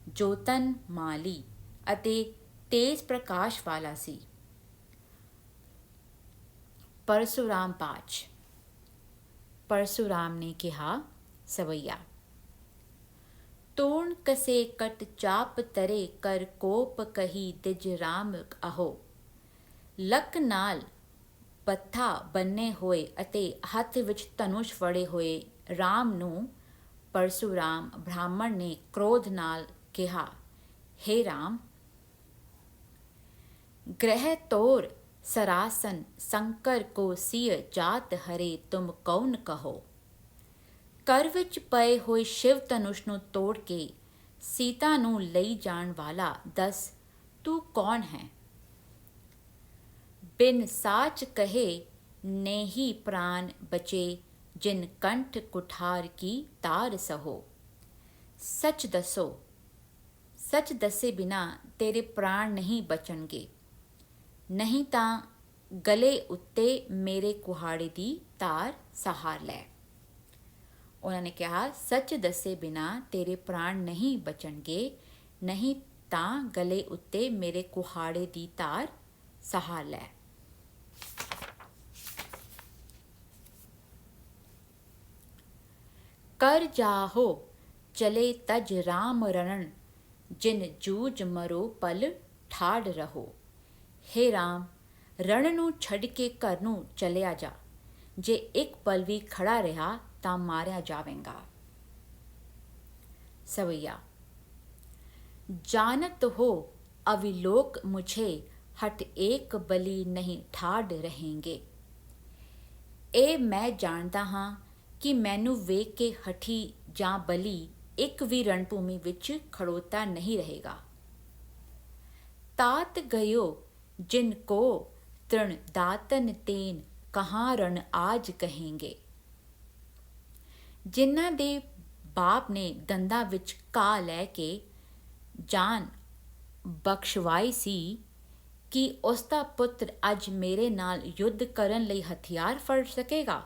ਜੋਤਨ ਮਾਲੀ ਅਤੇ ਤੇਜ ਪ੍ਰਕਾਸ਼ ਵਾਲਾ ਸੀ। ਪਰਸ਼ੁਰਾਮ ਬਾਚ ਪਰਸ਼ੁਰਾਮ ਨੇ ਕਿਹਾ, ਸਵਈਆ ਤੂਣ ਕਸੇ ਕਟ ਚਾਪ ਤਰੇ ਕਰ ਕੋਪ ਕਹੀ ਤਿਜ ਰਾਮ ਆਹੋ। ਲੱਕ ਨਾਲ ਬੱਥਾ ਬੰਨੇ ਹੋਏ ਅਤੇ ਹੱਥ ਵਿੱਚ ਧਨੁਸ਼ ਫੜੇ ਹੋਏ ਰਾਮ ਨੂੰ ਪਰਸ਼ੁਰਾਮ ਬ੍ਰਾਹਮਣ ਨੇ ਕ੍ਰੋਧ ਨਾਲ ਕਿਹਾ, ਹੇ ਰਾਮ, ਗ੍ਰਹਿ ਤੋਰ ਸਰਾਸਨ ਸ਼ੰਕਰ ਕੋ ਸੀਯ ਜਾਤ ਹਰੇ ਤੁਮ ਕੌਣ ਕਹੋ। ਘਰ ਵਿੱਚ ਪਏ ਹੋਏ ਸ਼ਿਵ ਧਨੁਸ਼ ਨੂੰ ਤੋੜ ਕੇ ਸੀਤਾ ਨੂੰ ਲਈ ਜਾਣ ਵਾਲਾ ਦੱਸ ਤੂੰ ਕੌਣ ਹੈ। ਬਿਨ ਸਾਚ ਕਹੇ ਨੇਹੀ ਪ੍ਰਾਨ ਬਚੇ ਜਿਨ ਕੰਠ ਕੁਠਾਰ ਕੀ ਤਾਰ ਸਹੋ। ਸੱਚ ਦੱਸੋ, ਸੱਚ ਦੱਸੇ ਬਿਨਾ ਤੇਰੇ ਪ੍ਰਾਣ ਨਹੀਂ ਬਚਣਗੇ, ਨਹੀਂ ਤਾਂ ਗਲੇ ਉੱਤੇ ਮੇਰੇ ਕੁਹਾੜੇ ਦੀ ਤਾਰ ਸਹਾਰ ਲੈ। ਉਹਨਾਂ ਨੇ ਕਿਹਾ, ਸੱਚ ਦੱਸੇ ਬਿਨਾ ਤੇਰੇ ਪ੍ਰਾਣ ਨਹੀਂ ਬਚਣਗੇ, ਨਹੀਂ ਤਾਂ ਗਲੇ ਉੱਤੇ ਮੇਰੇ ਕੁਹਾੜੇ ਦੀ ਤਾਰ ਸਹਾਰ ਲੈ। ਕਰ ਜਾਹੋ ਚਲੇ ਤਜ ਰਾਮ ਰਣਨ ਜਿਨ ਜੂਝ ਮਰੋ ਪਲ ਠਾੜ ਰਹੋ। ਹੇ ਰਾਮ, ਰਣ ਨੂੰ ਛੱਡ ਕੇ ਘਰ ਨੂੰ ਚਲਿਆ ਜਾ, ਜੇ ਇੱਕ ਪਲ ਵੀ ਖੜਾ ਰਿਹਾ ਤਾਂ ਮਾਰਿਆ ਜਾਵੇਗਾ। ਸਵਈਆ जानत हो अविलोक मुझे हट एक बली नहीं ठाड़ रहेंगे। ਇਹ ਮੈਂ ਜਾਣਦਾ ਹਾਂ ਕਿ ਮੈਨੂੰ ਵੇਖ ਕੇ ਹਠੀ ਜਾਂ ਬਲੀ ਇੱਕ ਵੀ ਰਣਭੂਮੀ ਵਿੱਚ ਖੜੋਤਾ ਨਹੀਂ ਰਹੇਗਾ। तात गयो जिनको तृण दातन तेन कहाँ रण आज कहेंगे। ਜਿਨ੍ਹਾਂ ਦੇ ਬਾਪ ਨੇ ਦੰਦਾਂ ਵਿੱਚ ਘਾਹ ਲੈ ਕੇ ਜਾਨ ਬਖਸ਼ਵਾਈ ਸੀ, ਕਿ ਉਸ ਦਾ ਪੁੱਤਰ ਅੱਜ ਮੇਰੇ ਨਾਲ ਯੁੱਧ ਕਰਨ ਲਈ ਹਥਿਆਰ ਫੜ ਸਕੇਗਾ।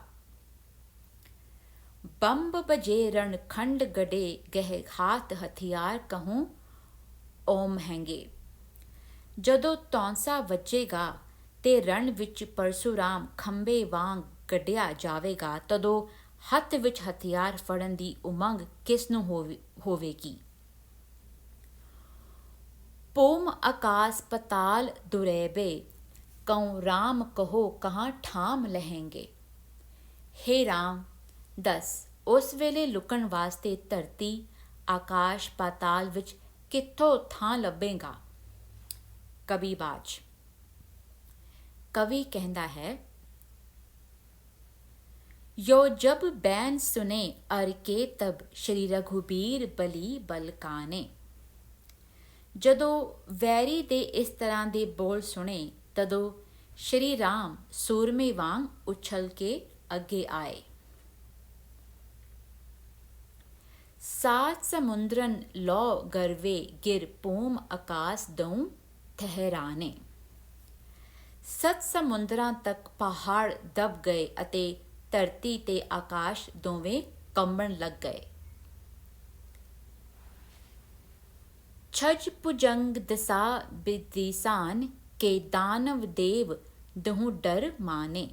ਬੰਬ ਬਜੇ ਰਣ ਖੰਡ ਗੜੇ ਗਹਿ ਹਾਥ ਹਥਿਆਰ ਕਹੂੰ ਓ ਮਹਿੰਗੇ। ਜਦੋਂ ਤੌਂਸਾ ਵੱਜੇਗਾ ਤੇ ਰਣ ਵਿੱਚ ਪਰਸ਼ੁਰਾਮ ਖੰਭੇ ਵਾਂਗ ਗੱਡਿਆ ਜਾਵੇਗਾ, ਤਦੋਂ ਹੱਥ ਵਿੱਚ ਹਥਿਆਰ ਫੜਨ ਦੀ ਉਮੰਗ ਕਿਸ ਨੂੰ ਹੋਵੇਗੀ। पोम आकाश पताल दुरैबे, कऊँ राम कहो कहाँ ठाम लहेंगे। हे राम दस ਉਸ ਵੇਲੇ ਲੁਕਣ ਵਾਸਤੇ ਧਰਤੀ ਆਕਾਸ਼ ਪਾਤਾਲ ਵਿੱਚ ਕਿੱਥੋਂ ਥਾਂ ਲੱਭੇਗਾ। ਕਵੀਬਾਜ। ਕਵੀ ਕਹਿੰਦਾ ਹੈ, यो जब बैन सुने अर के तब श्री रघुबीर बली बलकाने। ਜਦੋਂ ਵੈਰੀ ਦੇ ਇਸ ਤਰ੍ਹਾਂ ਦੇ ਬੋਲ ਸੁਣੇ ਤਦੋਂ ਸ਼੍ਰੀ ਰਾਮ ਸੂਰਮੇ ਵਾਂਗ ਉਛਲ ਕੇ ਅੱਗੇ ਆਏ। सात समुद्रन लौ गर्वे गिर पूम आकाश दऊं ठहराने। सत ਸਮੁੰਦਰਾਂ ਤੱਕ ਪਹਾੜ ਦਬ ਗਏ ਅਤੇ ਧਰਤੀ ਤੇ ਆਕਾਸ਼ ਦੋਵੇਂ ਕੰਬਣ ਲੱਗ ਗਏ। ਛਜ ਭੁਜੰਗ ਦਸਾ ਬਿਦੀਸਾਨ ਕੇ ਦਾਨਵ ਦੇਵ ਦਹੂ ਡਰ ਮਾਨੇ।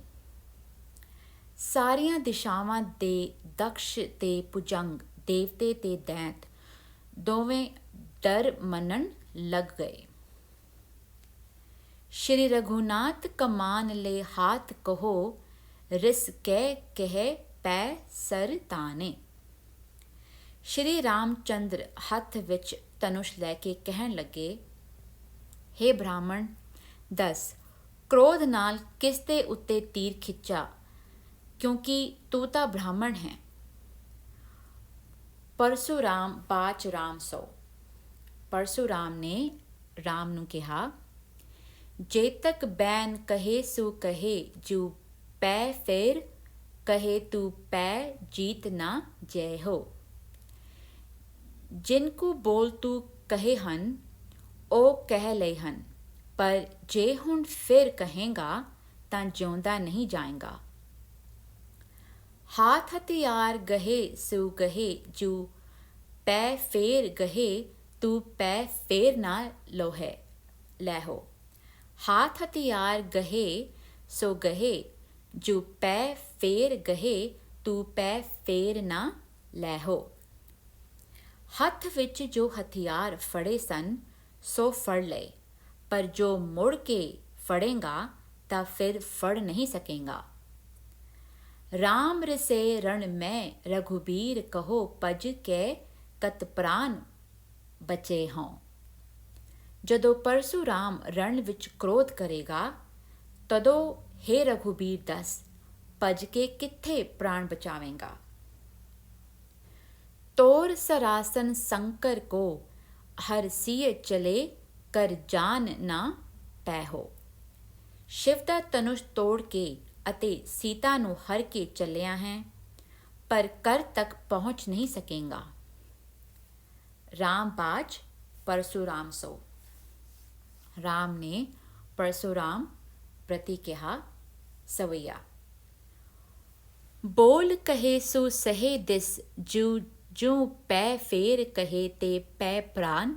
ਸਾਰੀਆਂ ਦਿਸ਼ਾਵਾਂ ਦੇ ਦਕਸ਼ ਤੇ ਭੁਜੰਗ ਦੇਵਤੇ ਤੇ ਦੈਂਤ ਦੋਵੇਂ ਡਰ ਮੰਨਣ ਲੱਗ ਗਏ। श्री रघुनाथ कमान ले हाथ कहो, रिस कह पै सर ताने। श्री रामचंद्र हथ विच धनुष लैके कहन लगे, हे ब्राह्मण दस क्रोध नाल किस दे उत्ते तीर खिंचा, क्योंकि तू तां ब्राह्मण है। परशुराम बाच राम सौ। परशुराम ने राम नूं कहा, जे तक बैन कहे सो कहे जू पै फेर, कहे तू पै जीत ना जय हो। जिनको बोल तू कहे हन ओ कह ले हन, पर जे हुण फिर कहेगा तां जिउंदा नहीं जाएगा। हाथ हथियार गहे सो गहे जू पै फेर, गहे तू पै फेर ना लोहे लै हो। हाथ हथियार गहे सो गहे जू पै फेर, गहे तू पै फेर ना ਲੈ ਹੋ। ਹੱਥ ਵਿੱਚ ਜੋ ਹਥਿਆਰ ਫੜੇ ਸਨ ਸੋ ਫੜ ਲਏ, ਪਰ ਜੋ ਮੁੜ ਕੇ ਫੜੇਗਾ ਤਾਂ ਫਿਰ ਫੜ ਨਹੀਂ ਸਕੇਗਾ। ਰਾਮ ਰਿਸੇ ਰਣ ਮੈਂ ਰਘੁਬੀਰ ਕਹੋ, ਭਜ ਕੇ ਕਤ ਪ੍ਰਾਨ ਬਚੇ ਹੋਂ। ਜਦੋਂ ਪਰਸ਼ੁਰਾਮ ਰਣ ਵਿੱਚ ਕ੍ਰੋਧ ਕਰੇਗਾ ਤਦੋਂ ਹੇ ਰਘੁਬੀਰ ਦੱਸ ਭਜ ਕੇ ਕਿੱਥੇ ਪ੍ਰਾਣ ਬਚਾਵੇਂਗਾ। ਤੋਰ ਸਰਾਸਨ ਸੰਕਰ ਕੋ, ਹਰ ਸੀਏ ਚਲੇ ਕਰ ਜਾਨ ਨਾ ਪੈ ਹੋ। ਸ਼ਿਵ ਦਾ ਧਨੁਸ਼ ਤੋੜ ਕੇ ਅਤੇ ਸੀਤਾ ਨੂੰ ਹਰ ਕੇ ਚੱਲਿਆ ਹੈ, ਪਰ ਕਰ ਤੱਕ ਪਹੁੰਚ ਨਹੀਂ ਸਕੇਗਾ। ਰਾਮਬਾਜ परशुराम सो। राम ने परशुराम प्रति कहा, सवैया बोल कहे सो सहे दिस, जू जू पै फेर कहे ते पै प्राण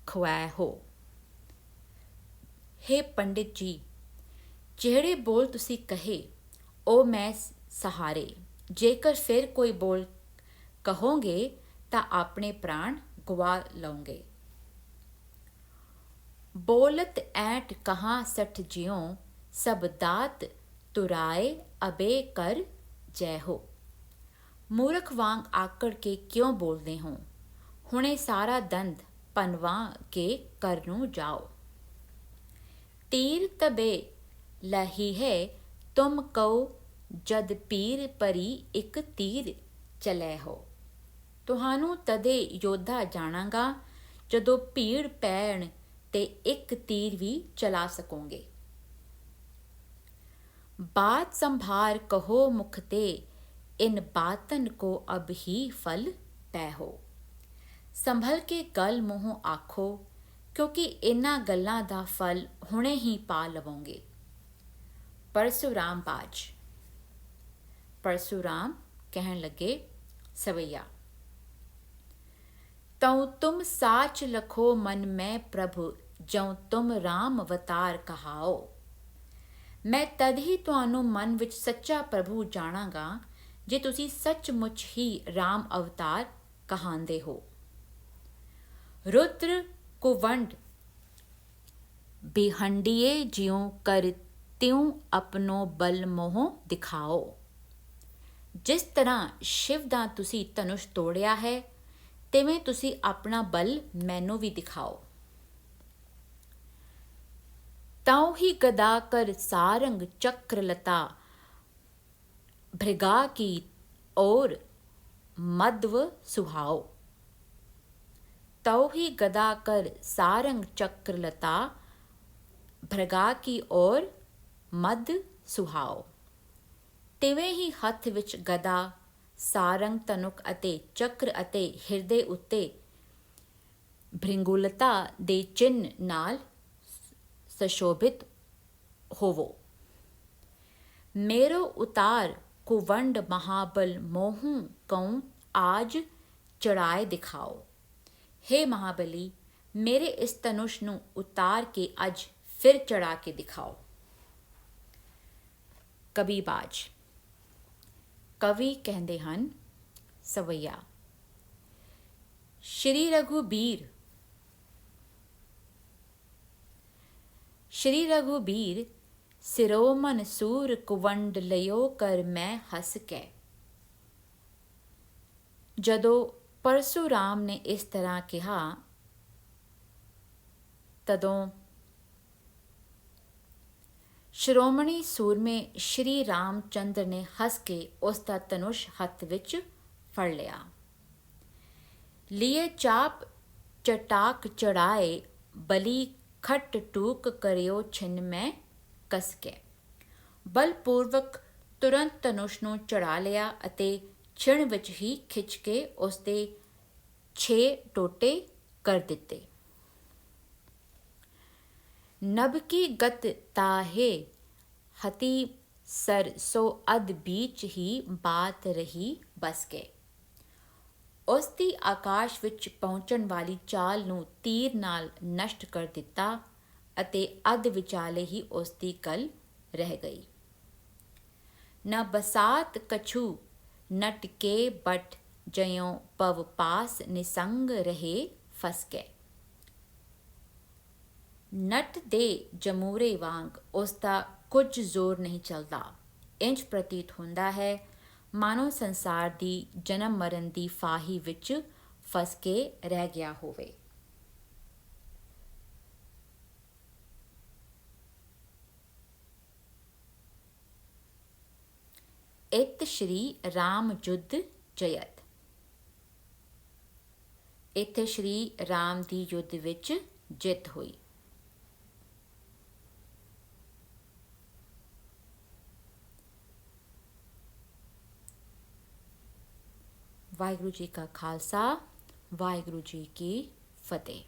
खुआ हो। हे पंडित जी, ਜਿਹੜੇ ਬੋਲ ਤੁਸੀਂ ਕਹੇ ਉਹ ਮੈਂ ਸਹਾਰੇ, ਜੇਕਰ ਫਿਰ ਕੋਈ ਬੋਲ ਕਹੋਗੇ ਤਾਂ ਆਪਣੇ ਪ੍ਰਾਣ ਗਵਾ ਲਓਗੇ। बोलत ऐट कहाँ सठ जियों, सब दात तुराए अबे कर जय हो। मूर्ख वांग आकड़ के क्यों बोलते हो, हुणे सारा दंद पनवा के कर नूं जाओ। तीर तबे लही है तुम कहो, जद पीर परी एक तीर चलै हो। तुहानू तदे योद्धा जाणांगा जदों भीड़ पैण ਤੇ ਇੱਕ ਤੀਰ ਵੀ ਚਲਾ ਸਕੋਗੇ। बात संभार कहो मुख ते, इन बातन को अब ही फल पै हो। संभल के गल ਮੂੰਹੋਂ ਆਖੋ, ਕਿਉਂਕਿ ਇਹਨਾਂ ਗੱਲਾਂ ਦਾ ਫਲ ਹੁਣੇ ਹੀ ਪਾ ਲਵੋਗੇ। परशुराम बाज। परशुराम कहन लगे, सवैया तऊ तुम साच लखो मन में प्रभु, जऊँ तुम राम अवतार कहाओ। मैं तद ही ਤੁਹਾਨੂੰ ਮਨ ਵਿੱਚ ਸੱਚਾ ਪ੍ਰਭੂ ਜਾਣਾਂਗਾ ਜੇ ਤੁਸੀਂ ਸੱਚਮੁੱਚ ਹੀ ਰਾਮ ਅਵਤਾਰ ਕਹਾਂਦੇ ਹੋ। ਰੁद्र कुवंड बिहंडिए ज्यों कर त्यों अपनो बल मोह दिखाओ। जिस ਤਰ੍ਹਾਂ ਸ਼ਿਵ ਦਾ ਤੁਸੀਂ ਧਨੁਸ਼ ਤੋੜਿਆ ਹੈ, ਤਿਵੇਂ ਤੁਸੀਂ ਆਪਣਾ ਬਲ ਮੈਨੂੰ ਵੀ ਦਿਖਾਓ। ताऊ ही गदा कर सारंग चक्रलता भृगा की ओर मध्व सुहाओ। ताऊ ही गदा कर सारंग चक्रलता भृगा की ओर मध सुहाओ। ਤਿਵੇਂ ਹੀ ਹੱਥ ਵਿੱਚ ਗਦਾ, ਸਾਰੰਗ, ਧਨੁਕ ਅਤੇ ਚੱਕਰ ਅਤੇ ਹਿਰਦੇ ਉੱਤੇ ਭ੍ਰਿੰਗੁਲਤਾ ਦੇ ਚਿੰਨ੍ਹ ਨਾਲ ਸੁਸ਼ੋਭਿਤ ਹੋਵੋ। मेरो उतार कुवंड महाबल मोहू कऊं आज चढ़ाए दिखाओ। हे महाबली, मेरे इस धनुष ਨੂੰ ਉਤਾਰ ਕੇ ਅੱਜ ਫਿਰ ਚੜਾ ਕੇ ਦਿਖਾਓ। ਕਵੀਬਾਜ। ਕਵੀ ਕਹਿੰਦੇ ਹਨ ਸਵਈਆ। ਸ਼੍ਰੀ ਰਘੁਬੀਰ। श्री रघुबीर सिरो मन सूर कुवंड लियो कर मैं हस कै। ਜਦੋਂ ਪਰਸ਼ੂਰਾਮ ਨੇ ਇਸ ਤਰ੍ਹਾਂ ਕਿਹਾ, ਤਦੋਂ ਸ਼੍ਰੋਮਣੀ ਸੂਰਮੇ ਸ਼੍ਰੀ ਰਾਮ ਚੰਦਰ ਨੇ ਹੱਸ ਕੇ ਉਸ ਦਾ ਧਨੁਸ਼ ਹੱਥ ਵਿੱਚ ਫੜ ਲਿਆ। ਲੀਏ ਚਾਪ ਚਟਾਕ ਚੜਾਏ ਬਲੀ ਖੱਟ ਟੂਕ ਕਰਿਓ ਛਿਨ ਮੈਂ ਕਸ ਕੇ। ਬਲਪੂਰਵਕ ਤੁਰੰਤ ਧਨੁਸ਼ ਨੂੰ ਚੜਾ ਲਿਆ ਅਤੇ ਛਿਣ ਵਿੱਚ ਹੀ ਖਿੱਚ ਕੇ ਉਸ ਦੇ 6 ਟੋਟੇ ਕਰ ਦਿੱਤੇ। ਨਭ ਕੀ ਗਤ ਤਾਹੇ ਹਤੀ ਸਰ ਸੋ ਅਧ ਬੀਚ ਹੀ ਬਾਤ ਰਹੀ ਬਸ ਕੇ। ਉਸ ਦੀ ਆਕਾਸ਼ ਵਿੱਚ ਪਹੁੰਚਣ ਵਾਲੀ ਚਾਲ ਨੂੰ ਤੀਰ ਨਾਲ ਨਸ਼ਟ ਕਰ ਦਿੱਤਾ ਅਤੇ ਅੱਧ ਵਿਚਾਲੇ ਹੀ ਉਸ ਦੀ ਗੱਲ ਰਹਿ ਗਈ। ਨ ਬਸਾਤ ਕਛੂ ਨਟ ਕੇ ਬਟ ਜਯੋਂ ਪਵ ਪਾਸ ਨਿਸੰਗ ਰਹੇ ਫਸ ਕੇ। ਨਟ ਦੇ ਜਮੂਰੇ ਵਾਂਗ ਉਸ ਦਾ ਕੁਝ ਜ਼ੋਰ ਨਹੀਂ ਚੱਲਦਾ। ਇੰਜ ਪ੍ਰਤੀਤ ਹੁੰਦਾ ਹੈ ਮਾਨੋ ਸੰਸਾਰ ਦੀ ਜਨਮ ਮਰਨ ਦੀ ਫਾਹੀ ਵਿੱਚ ਫਸ ਕੇ ਰਹਿ ਗਿਆ ਹੋਵੇ। ਇਤ ਸ਼੍ਰੀ ਰਾਮ ਜੁਧ ਜਯਤ। ਇੱਥੇ ਸ਼੍ਰੀ ਰਾਮ ਦੀ ਯੁੱਧ ਵਿੱਚ ਜਿੱਤ ਹੋਈ। ਵਾਹਿਗੁਰੂ ਜੀ ਕਾ ਖਾਲਸਾ, ਵਾਹਿਗੁਰੂ ਜੀ ਕੀ ਫਤਿਹ।